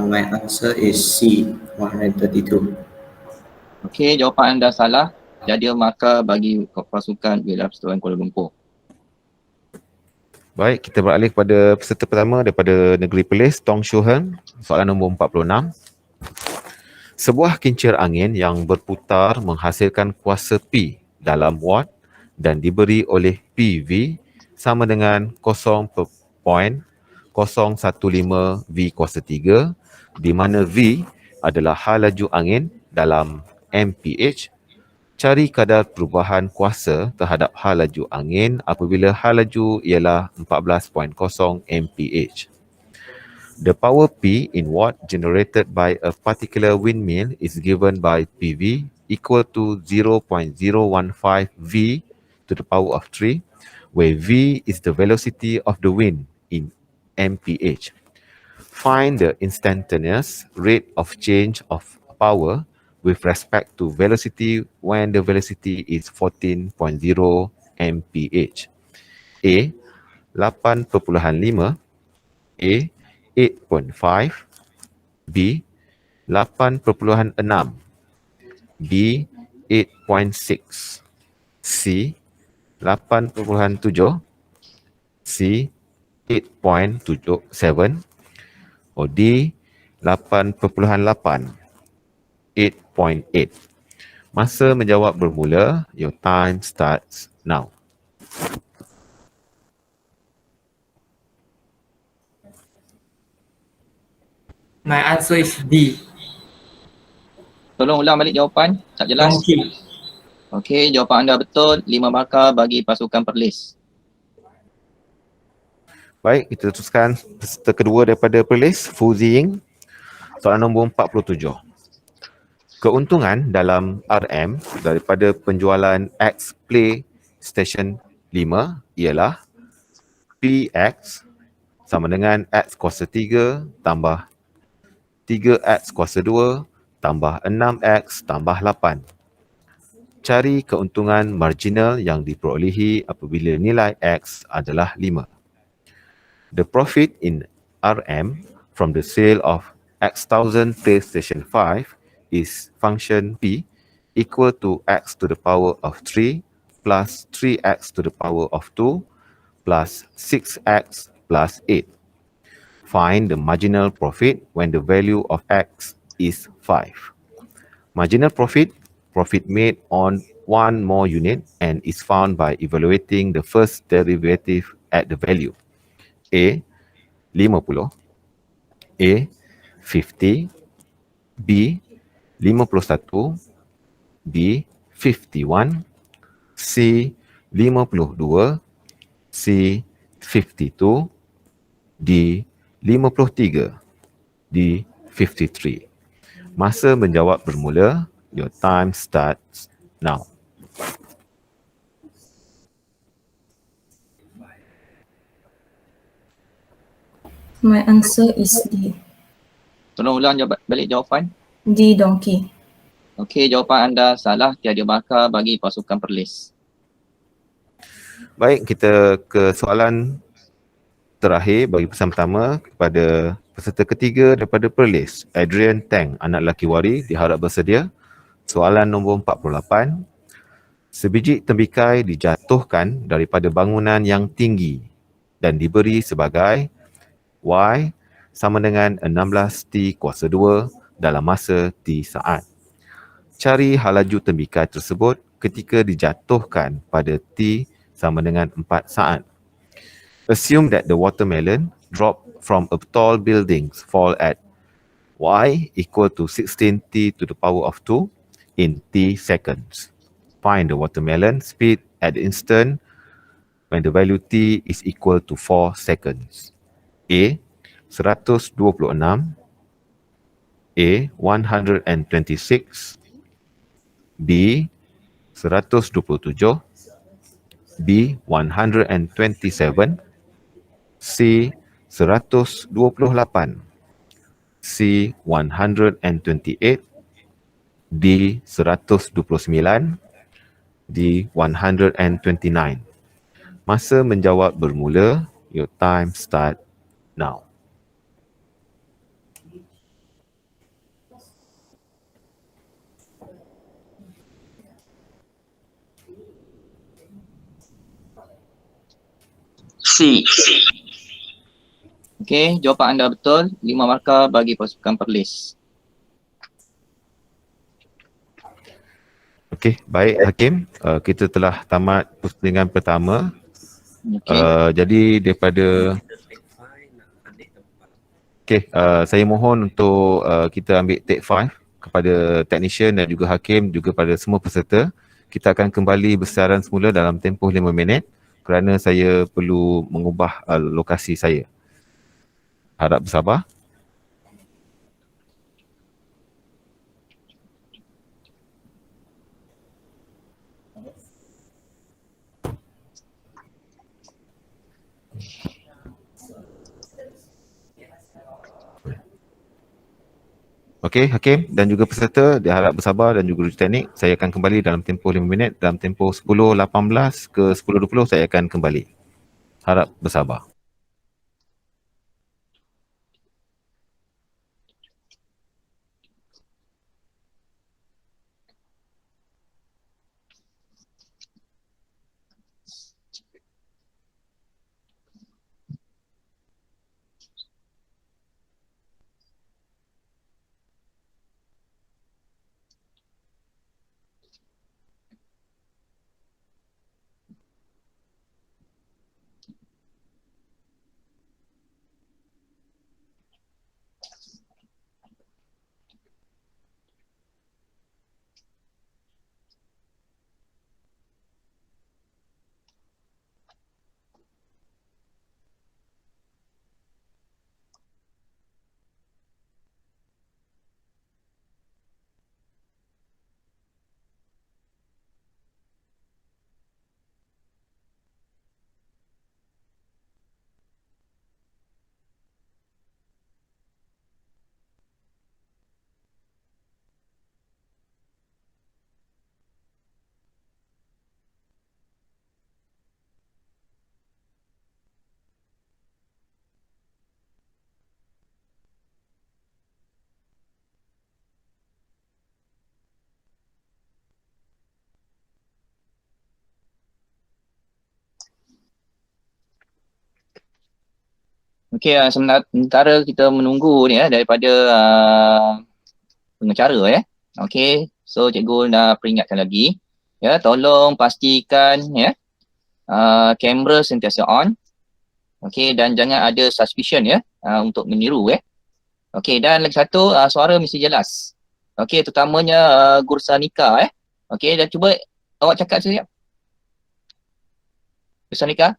My answer is C, 132. Okey, jawapan anda salah. Tiada markah bagi pasukan wilayah Persekutuan Kuala Lumpur. Baik, kita beralih kepada peserta pertama daripada Negeri Perlis, Tong Shuhen, soalan nombor 46. Sebuah kincir angin yang berputar menghasilkan kuasa P dalam watt dan diberi oleh PV sama dengan 0.015 V kuasa 3, di mana V adalah hal laju angin dalam mph. Cari kadar perubahan kuasa terhadap hal laju angin apabila hal laju ialah 14.0 mph. The power P in watt generated by a particular windmill is given by PV equal to 0.015 V to the power of 3, where V is the velocity of the wind in mph. Find the instantaneous rate of change of power with respect to velocity when the velocity is 14.0 mph. A 8.5, A 8.5, B 8.6, B 8.6, C 8.7, C 8.7, or D 8.8, 8.8. Masa menjawab bermula. Your time starts now. My answer is D. Tolong ulang balik jawapan. Tak jelas. Donkey. Okey, jawapan anda betul. 5 markah bagi pasukan Perlis. Baik, kita teruskan peserta kedua daripada Perlis, Fu Ziying. Soalan nombor 47. Keuntungan dalam RM daripada penjualan X PlayStation 5 ialah PX sama dengan X kuasa 3 tambah 3X kuasa 2 tambah 6X tambah 8. Cari keuntungan marginal yang diperolehi apabila nilai X adalah 5. The profit in RM from the sale of X1000 PlayStation 5 is function P equal to X to the power of 3 plus 3X to the power of 2 plus 6X plus 8. Find the marginal profit when the value of X is 5. Marginal profit, profit made on one more unit and is found by evaluating the first derivative at the value. A 50, A 50, B 51, B 51, C 52, C 52, D 53, D 53. Masa menjawab bermula. Your time starts now. My answer is D. Tolong ulang balik jawapan. D donkey. Okey, jawapan anda salah. Tiada markah bagi pasukan Perlis. Baik, kita ke soalan terakhir bagi pesan pertama kepada peserta ketiga daripada Perlis, Adrian Tang, anak lelaki Wari, diharap bersedia. Soalan nombor 48. Sebiji tembikai dijatuhkan daripada bangunan yang tinggi dan diberi sebagai Y sama dengan 16T kuasa 2 dalam masa T saat. Cari halaju tembikai tersebut ketika dijatuhkan pada T sama dengan 4 saat. Assume that the watermelon drop from a tall building fall at Y equal to 16T to the power of 2 in T seconds. Find the watermelon speed at the instant when the value T is equal to 4 seconds. A 126, A 126, B 127, B 127, C 128, C 128, D 129, D 129. Masa menjawab bermula. Your time start now. C. Okey, jawapan anda betul. 5 markah bagi pasukan Perlis. Okey, baik Hakim. Kita telah tamat pusingan pertama. Okey. Jadi daripada saya mohon untuk kita ambil take 5 kepada technician dan juga Hakim, juga pada semua peserta. Kita akan kembali bersiaran semula dalam tempoh 5 minit kerana saya perlu mengubah lokasi saya. Harap bersabar. Okey, Hakim dan juga peserta diharap bersabar dan juga uji teknik. Saya akan kembali dalam tempoh 5 minit. Dalam tempoh 10.18 ke 10.20 saya akan kembali. Harap bersabar. Okey, sementara kita menunggu ni daripada pengacara Okey, so cikgu nak peringatkan lagi. Tolong pastikan kamera sentiasa on. Okey, dan jangan ada suspicion untuk meniru Okey, dan lagi satu suara mesti jelas. Okey, terutamanya Gursanika Okey, dan cuba awak cakap sekejap. Gursanika.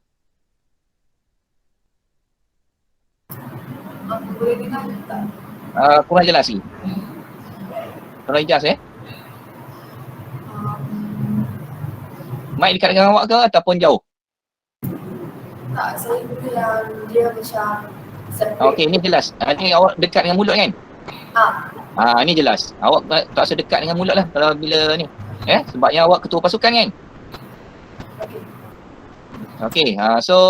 Boleh dengar tak? Kurang jelas lagi. Kurang jelas Mic dekat dengan awak ke ataupun jauh? Tak, saya guna yang dia macam Okey, ni jelas. Ni awak dekat dengan mulut kan? Ni jelas. Awak tak rasa dekat dengan mulut lah kalau bila ni. Sebabnya awak ketua pasukan kan? Okey, so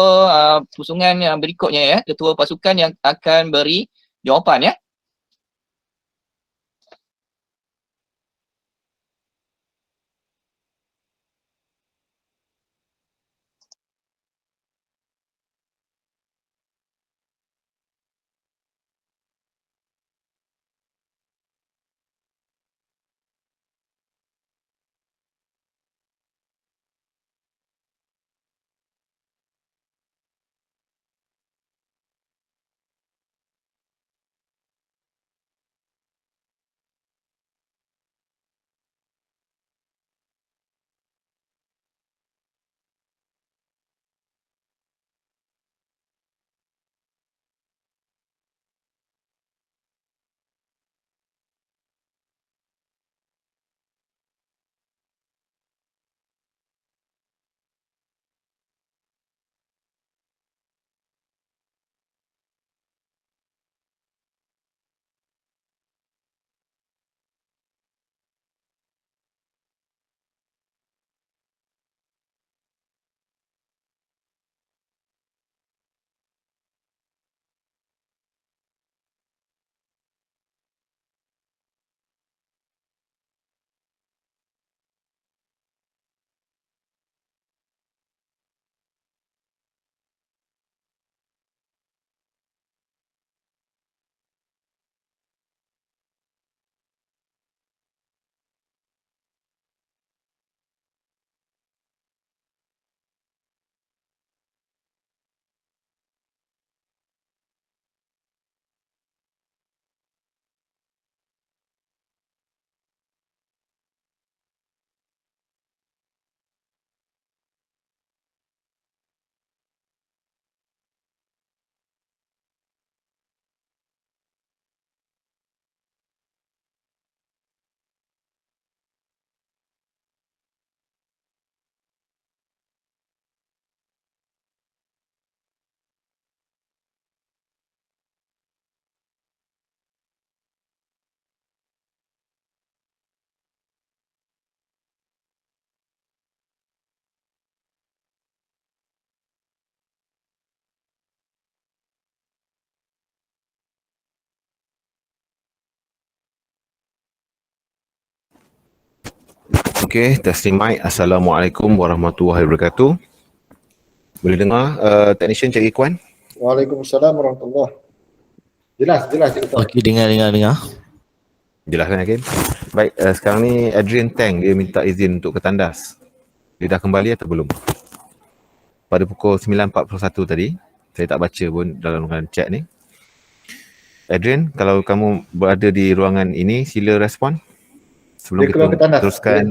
pusungan yang berikutnya ketua pasukan yang akan beri jawapan Okey, testing mic. Assalamualaikum warahmatullahi wabarakatuh. Boleh dengar technician Cik Ikwan? Waalaikumsalam warahmatullahi. Jelas Cik Ikwan. Okey, dengar. Jelaskan Hakim. Baik, sekarang ni Adrian Tang dia minta izin untuk ke tandas. Dia dah kembali atau belum? Pada pukul 9.41 tadi, saya tak baca pun dalam ruangan chat ni. Adrian, kalau kamu berada di ruangan ini, sila respon. Sebelum Dia keluar ke kita tandas. teruskan.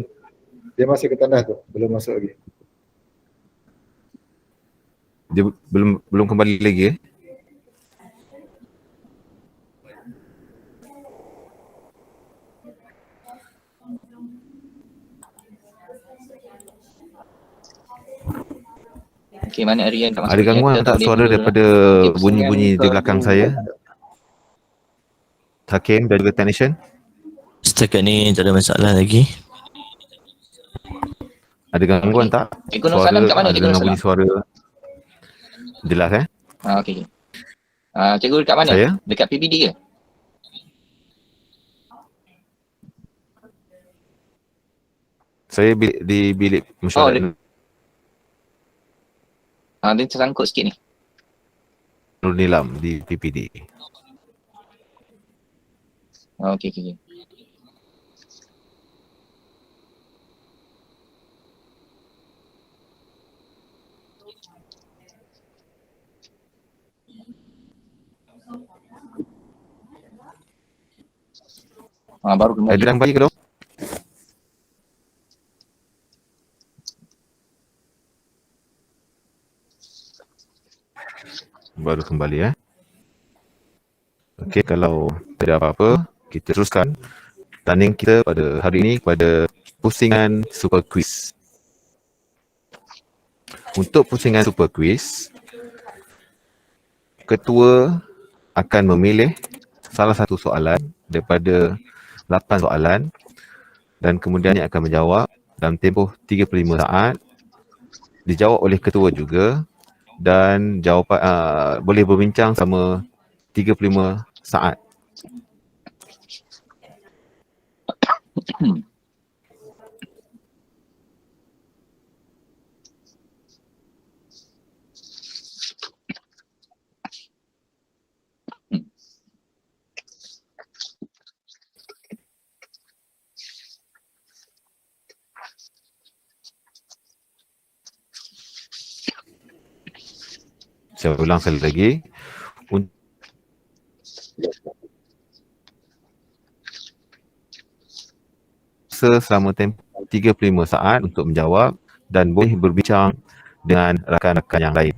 Dia masih ke tandas tu, belum masuk lagi. Dia belum kembali lagi eh? Okey, mana Aryan tak masuk? Ada gangguan Kita tak boleh suara mula daripada Okey, bunyi-bunyi di persoalan belakang ke- saya? Hakim dan juga technician? Setakat ni tak ada masalah lagi. Ada gangguan tak? Cikgu Nur Salam kat mana, ada Cikgu Nur dengar bunyi Salam? suara. Jelas eh? Okey. Cikgu dekat mana? Saya? Dekat PBD ke? Saya di bilik mesyuarat Dia tersangkut sikit ni. Nur Nilam di PPD. Okey. Baru kembali. Ada kembali ke dong? Baru kembali eh. Okey, kalau tidak apa-apa, kita teruskan tanding kita pada hari ini pada pusingan super quiz. Untuk pusingan super quiz, ketua akan memilih salah satu soalan daripada 8 soalan dan kemudiannya akan menjawab dalam tempoh 35 saat. Dijawab oleh ketua juga dan jawapan boleh berbincang selama 35 saat. Saya ulang sekali lagi. Selama tempoh 35 saat untuk menjawab dan boleh berbincang dengan rakan-rakan yang lain.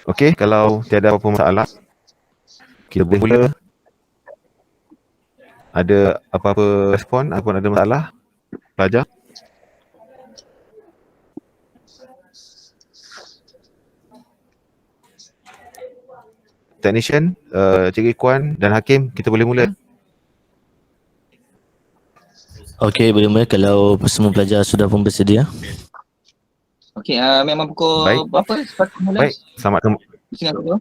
Okey, kalau tiada apa-apa masalah, kita boleh mula. Ada apa-apa respon ataupun ada masalah pelajar? Technician, Cikgu Ikwan dan Hakim, kita boleh mula. Okey, boleh mula kalau semua pelajar sudah pun bersedia. Okey, memang pukul Baik. berapa sepatutnya mula? Baik, selamat Pusingan kedua?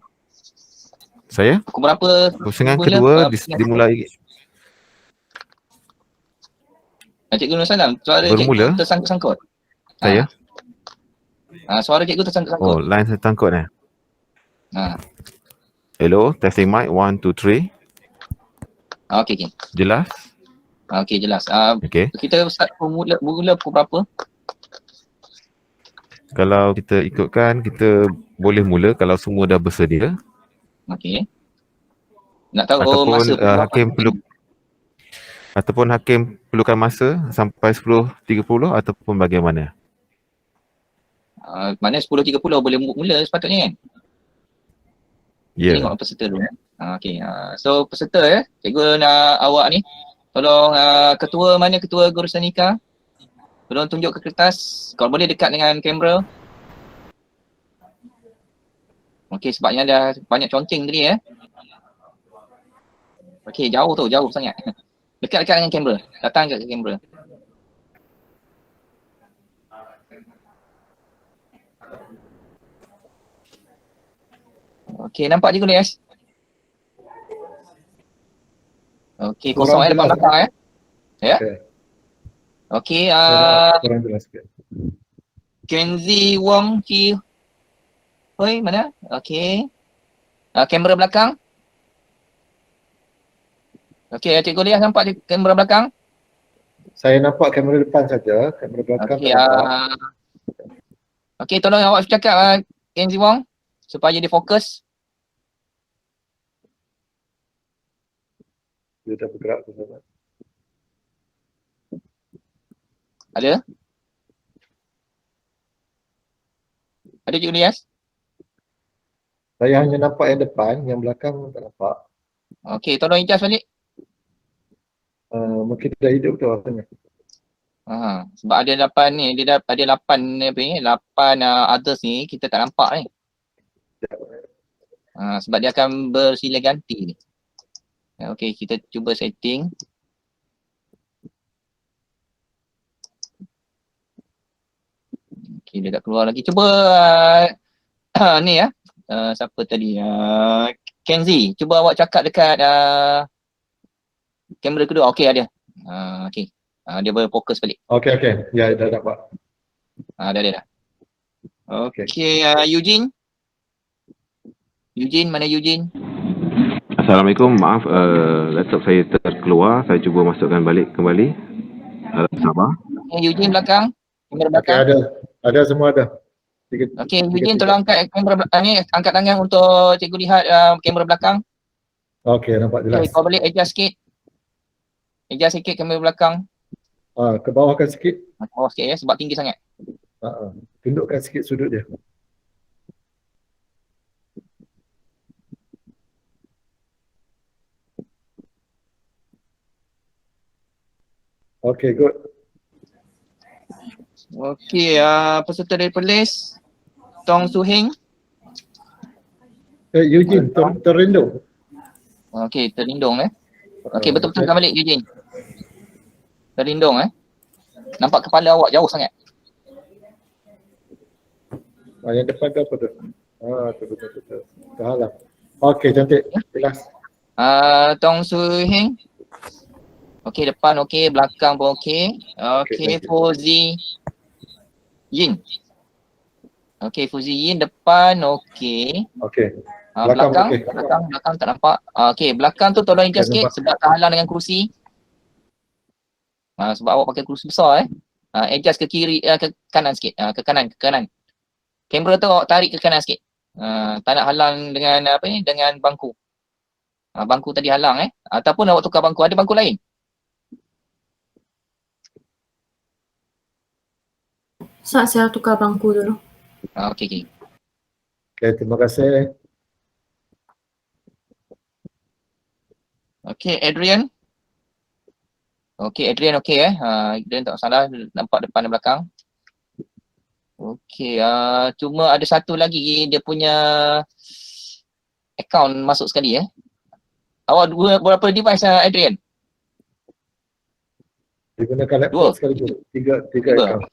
saya. Pukul berapa? Pusingan mula, kedua pusingan dimulai Cikgu Nur Salam, suara bermula. cikgu tersangkut-sangkut. Saya. Suara cikgu tersangkut-sangkut. Oh, line saya tangkut eh. Ha. Hello, testing mic 1 2 3. Okey. Jelas? Okey, jelas. Okey. Kita start bermula pukul berapa? Kalau kita ikutkan, kita boleh mula kalau semua dah bersedia. Okey. Nak tahu Ataupun masa pukul berapa? Hakim perlukan masa sampai 10.30 ataupun bagaimana? Mana 10.30 boleh mula sepatutnya kan? Ya. Tengok peserta dulu. Okey. So peserta cikgu nak awak ni tolong ketua Guru Sanika tolong tunjuk ke kertas. Kalau boleh dekat dengan kamera. Okey, sebabnya dah banyak conteng tadi Okey, jauh sangat. Dekat-dekat dengan kamera. Datang dekat ke kamera. Okey, nampak Cikgu Lias? Okey, kosong Kurang depan jelas. belakang Ya. Okay. Okey, Kurang jelas sikit. Kenzi Wong Ki Hoi mana? Okey. Kamera belakang. Okey, Cikgu Lias nampak kamera belakang? Saya nampak kamera depan saja, kamera belakang Okey, tak nampak. okey, tolong awak bercakap Kenzi Wong supaya dia fokus. Dia dah bergerak ke sana. Ada? Ada Cikgu Lias? Saya hanya nampak yang depan, yang belakang tak nampak. Okey, tolong adjust balik. Mungkin dah hidup tu rasanya. Sebab ada 8 ni, dia ada 8 apa ni, 8 others ni kita tak nampak ni. Sebab dia akan bersilih ganti ni. Okey, kita cuba setting. Okey, dia tak keluar lagi. Cuba ni siapa tadi? Kenzi, cuba awak cakap dekat kamera kedua. Okey, ada. Okey. Dia berfokus balik. Okey. Ya, dah dapat. Dah. Okey, Eugene. Eugene, mana Eugene? Assalamualaikum, maaf laptop saya terkeluar. Saya cuba masukkan balik kembali. Sabar. Eugene belakang. Kamera Okey, belakang. ada semua ada. Okey, Eugene tolong angkat kamera ni, angkat tangan untuk cikgu lihat kamera belakang. Okey, nampak jelas. Okey, kau boleh adjust sikit. Adjust sikit kamera belakang. Ke bawahkan sikit. Ke bawah sikit sebab tinggi sangat. Tundukkan sikit sudut dia. Okey, good. Okey, peserta dari Perlis, Tong Su Heng. Eugene, terlindung. Okey, terlindung Okey, betul-betul balik Eugene. Terlindung Nampak kepala awak jauh sangat. Yang depan tu apa tu? Betul. Terhalang. Okey, cantik. Jelas. Tong Su Heng. Okey, depan okey, belakang pun okey. Okey, Fuzi Yin. Okey, Fuzi Yin depan okey. Okey. Belakang tak nampak. Okey, belakang tu tolong adjust sikit sebab terhalang dengan kerusi. Sebab awak pakai kerusi besar adjust ke kiri, ke kanan sikit. Ke kanan. Kamera tu awak tarik ke kanan sikit. Tak nak halang dengan dengan bangku. Bangku tadi halang ataupun awak tukar bangku. Ada bangku lain? Saya tukar bangku dulu. Okey. Okey, terima kasih. Okey, Adrian. Okey, Adrian Adrian tak salah, nampak depan dan belakang. Okey, cuma ada satu lagi dia punya account masuk sekali Awak berapa device Adrian? Digunakan laptop sekali. Tiga account.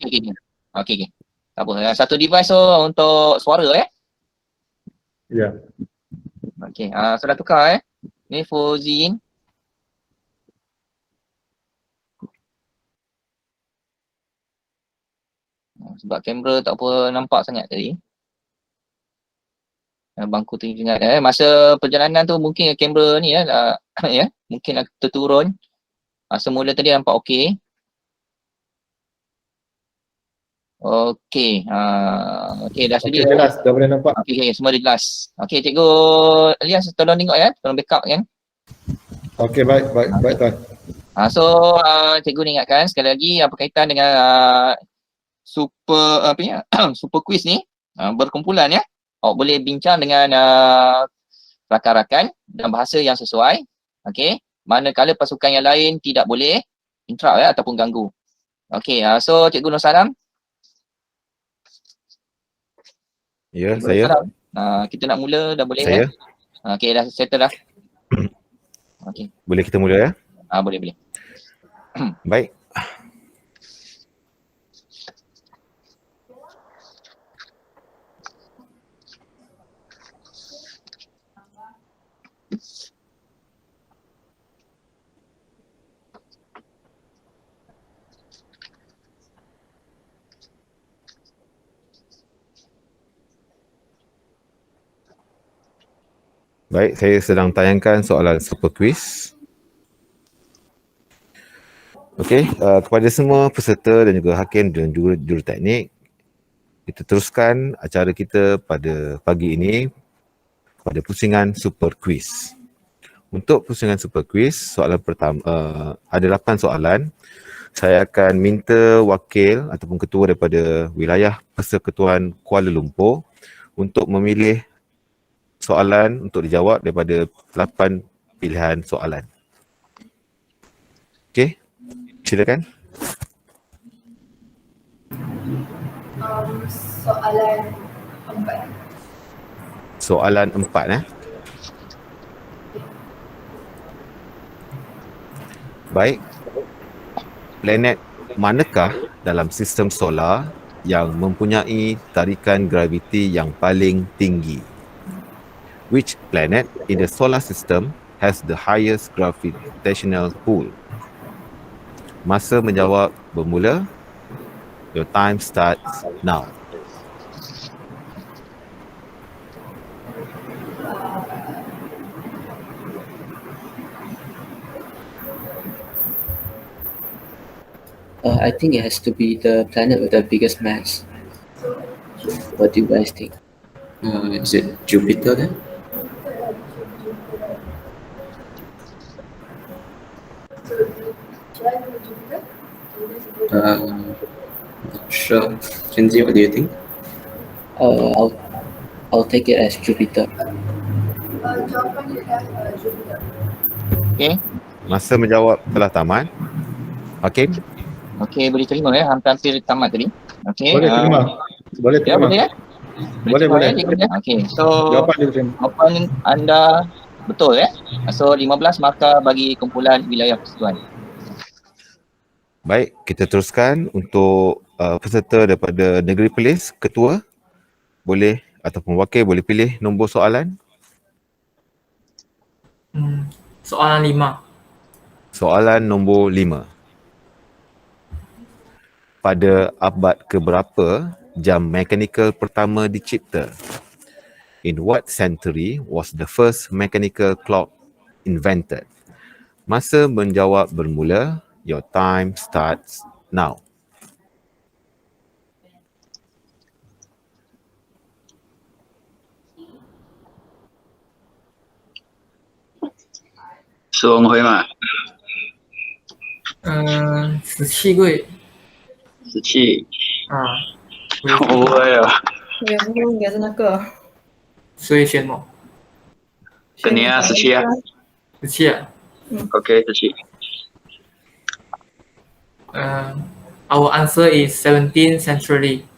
Okey. Tak apa. Satu device untuk suara Ya. Okey, sudah tukar Ni Fuzin. Sebab kamera tak apa nampak sangat tadi. Bangku tinggi sangat masa perjalanan tu mungkin kamera ni mungkin terturun. Semula tadi nampak okey. Okey, dah sedia. Okey, jelas, dah boleh nampak. Okey, semua dah jelas. Okey, cikgu Elias tolong tengok tolong backup Okey, baik tuan. So cikgu ni ingatkan sekali lagi berkaitan dengan super super quiz ni, berkumpulan awak boleh bincang dengan rakan-rakan dalam bahasa yang sesuai. Okey, manakala pasukan yang lain tidak boleh interrupt ataupun ganggu. Okey, so cikgu Nur Salam. Ya, saya. Kita nak mula dah boleh Saya. Okey, dah settle dah. Okey. Boleh kita mula Boleh. Baik. Baik, saya sedang tayangkan soalan super quiz. Okey, kepada semua peserta dan juga hakim dan juga juruteknik, kita teruskan acara kita pada pagi ini pada pusingan super quiz. Untuk pusingan super quiz, soalan pertama ada 8 soalan. Saya akan minta wakil ataupun ketua daripada wilayah Persekutuan Kuala Lumpur untuk memilih soalan untuk dijawab daripada 8 pilihan soalan. Okey, silakan. Soalan 4. Soalan 4 Baik. Planet manakah dalam sistem solar yang mempunyai tarikan graviti yang paling tinggi? Which planet in the solar system has the highest gravitational pull? Masa menjawab bermula. Your time starts now. I think it has to be the planet with the biggest mass. What do you guys think? Is it Jupiter then? Should I go Jupiter? Not sure. Kenzie, what do you think? I'll take it as Jupiter. Jawapan dia Jupiter. Okey. Masa menjawab telah tamat. Hakim? Okey, boleh terima ya. Hampir-hampir tamat tadi. Okey. Boleh terima. Boleh Ya, terima. boleh ya? Boleh, boleh. Okey. So, Jawapan dia terima. jawapan anda betul ya. So 15 markah bagi kumpulan wilayah persekutuan. Baik, kita teruskan untuk peserta daripada Negeri Perlis, ketua boleh ataupun wakil boleh pilih nombor soalan. Soalan 5. Soalan nombor 5. Pada abad keberapa jam mekanikal pertama dicipta? In what century was the first mechanical clock invented? Masa menjawab bermula. Your time starts now. Số ông Huy mà. 17位。 17。啊，不会啊。原路应该是那个所以选某肯定啊，17啊。 17啊。 OK， 17。Our answer is 17th century.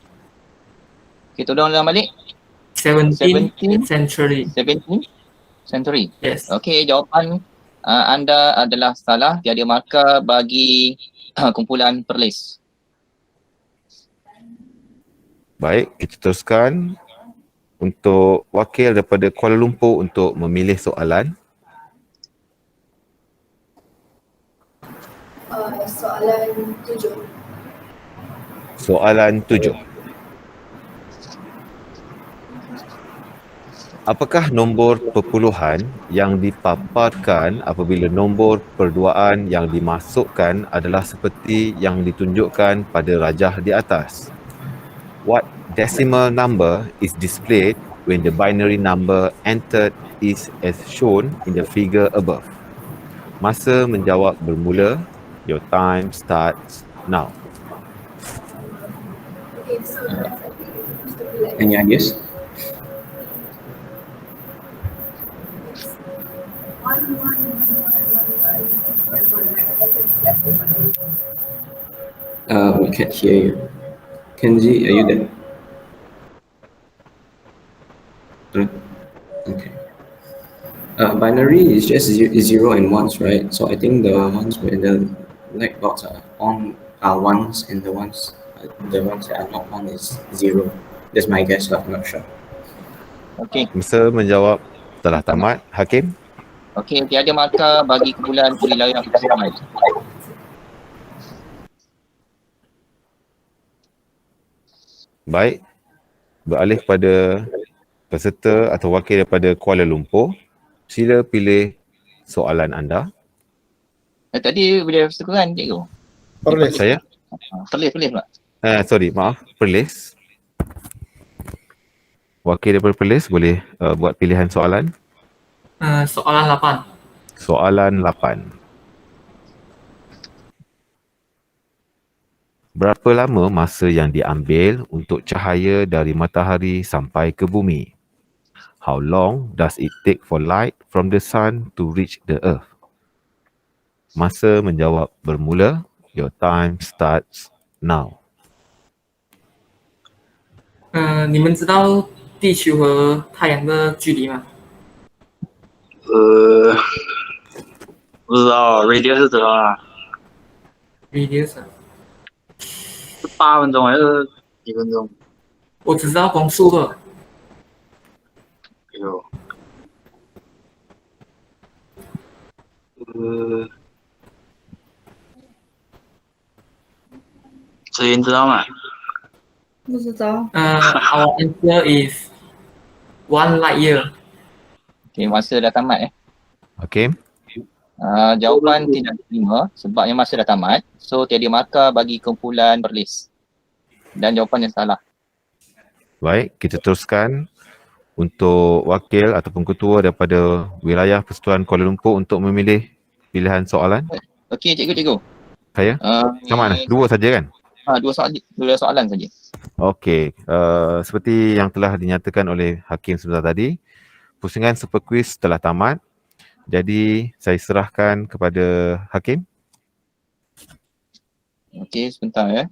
Kita ulang balik. 17th century. 17th century. Yes. Okey, jawapan anda adalah salah. Tiada markah bagi kumpulan Perlis. Baik, kita teruskan untuk wakil daripada Kuala Lumpur untuk memilih soalan. Soalan 7. Soalan 7. Apakah nombor perpuluhan yang dipaparkan apabila nombor perduaan yang dimasukkan adalah seperti yang ditunjukkan pada rajah di atas? What decimal number is displayed when the binary number entered is as shown in the figure above? Masa menjawab bermula. Your time starts now. Okay, so Any ideas? We can't hear you. Kenzie, are you there? Okay. Binary is just zero and ones, right? So I think the ones where the light bulbs are on are ones, and the ones that are not on is zero. That's my guess, but I'm not sure. Okey. Masa menjawab telah tamat. Hakim? Okey, tiada markah bagi kumpulan wilayah persekutuan. Baik, beralih kepada peserta atau wakil daripada Kuala Lumpur. Sila pilih soalan anda. Tadi boleh sekurang cikgu. Perlis. Saya? Perlis pula. Sorry, maaf. Perlis. Wakil daripada Perlis boleh buat pilihan soalan. Soalan 8. Soalan 8. Berapa lama masa yang diambil untuk cahaya dari matahari sampai ke bumi? How long does it take for light from the sun to reach the earth? Masa menjawab bermula. Your time starts now. 你们知道地球和太阳的距离吗不知道 radius 是多少啊？ ？radius 是8分钟还是几分钟？我只知道光速的。哎呦，子云知道吗？不知道。Our answer is 1 light year. Okay, masa dah tamat Okay. Jawapan tidak diterima sebabnya masa dah tamat. So tiada markah bagi kumpulan Perlis. Dan jawapan yang salah. Baik, kita teruskan untuk wakil ataupun ketua daripada wilayah Persekutuan Kuala Lumpur untuk memilih pilihan soalan. Okey, cikgu. Saya? Macam mana? Dua saja kan? Dua soalan saja. Okey, seperti yang telah dinyatakan oleh Hakim sebentar tadi, pusingan super quiz telah tamat. Jadi saya serahkan kepada Hakim. Okey, sebentar ya.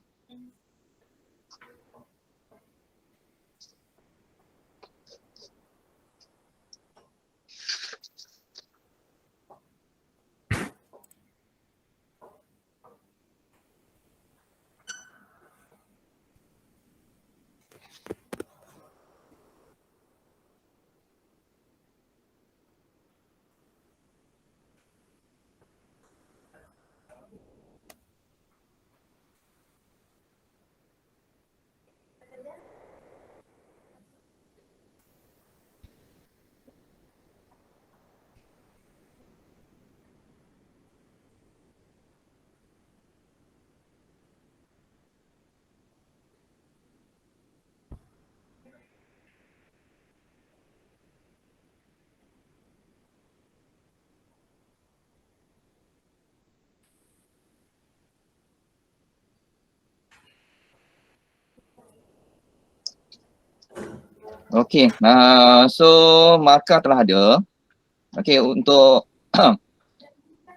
Okey, so markah telah ada. Okey, untuk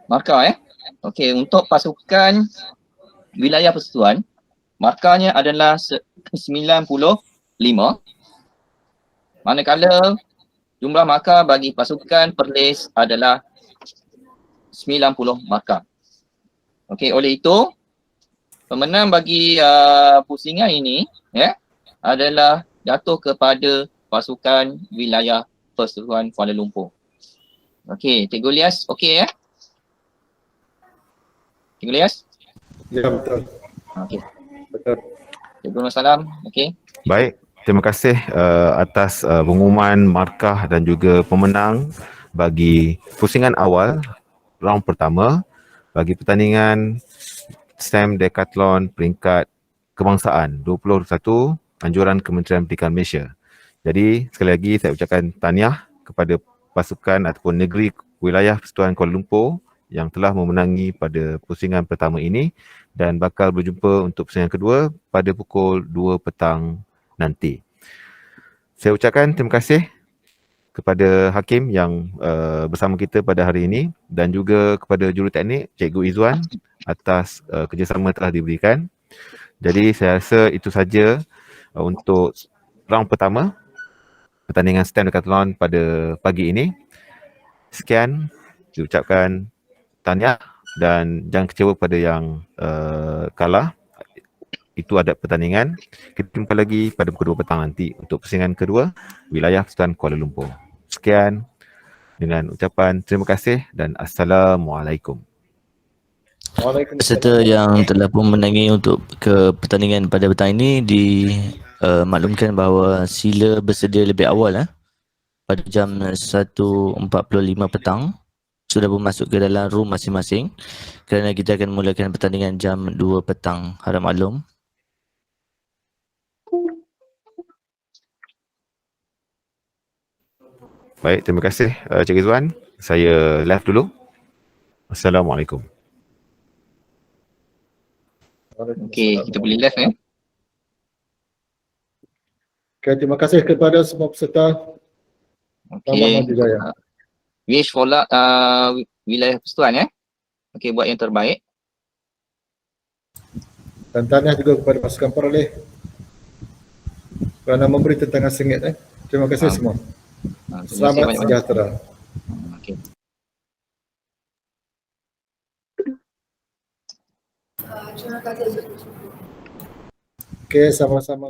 markah Okey, untuk pasukan wilayah persekutuan, markahnya adalah 95. Manakala jumlah markah bagi pasukan Perlis adalah 90 markah. Okey, oleh itu pemenang bagi pusingan ini adalah jatuh kepada pasukan wilayah Persekutuan Kuala Lumpur. Okey, Cikgu Lias, okey Cikgu Lias? Ya, betul. Okey. Betul. Cikgu Nur Salam, okey. Baik, terima kasih atas pengumuman markah dan juga pemenang bagi pusingan awal round pertama bagi pertandingan STEM Decathlon peringkat kebangsaan 2021 anjuran Kementerian Pendidikan Malaysia. Jadi sekali lagi saya ucapkan tahniah kepada pasukan ataupun negeri wilayah Persekutuan Kuala Lumpur yang telah memenangi pada pusingan pertama ini dan bakal berjumpa untuk pusingan kedua pada pukul 2 petang nanti. Saya ucapkan terima kasih kepada Hakim yang bersama kita pada hari ini dan juga kepada juruteknik Cikgu Izzuan atas kerjasama telah diberikan. Jadi saya rasa itu saja untuk round pertama pertandingan STEM Decathlon pada pagi ini. Sekian, diucapkan tahniah dan jangan kecewa pada yang kalah. Itu ada pertandingan. Kita jumpa lagi pada pukul 2 petang nanti untuk pusingan kedua wilayah Persekutuan Kuala Lumpur. Sekian dengan ucapan terima kasih dan Assalamualaikum. Peserta yang telah pun menangi untuk ke pertandingan pada petang ini dimaklumkan bahawa sila bersedia lebih awal pada jam 1.45 petang sudah bermasuk ke dalam room masing-masing kerana kita akan mulakan pertandingan jam 2 petang. Harap maklum. Baik, terima kasih Cik Rizwan. Saya live dulu. Assalamualaikum. Okey, kita boleh live ya. Okay, terima kasih kepada semua peserta. Selamat Okey. maju jaya. Wish for luck, wilayah Persatuan ya. Okey, buat yang terbaik. Dan tahniah juga kepada pasukan Peroleh kerana memberi tentangan sengit. Terima kasih semua. Terima kasih Selamat banyak-banyak. sejahtera. Okey. Terima kasih. Okay, sama-sama.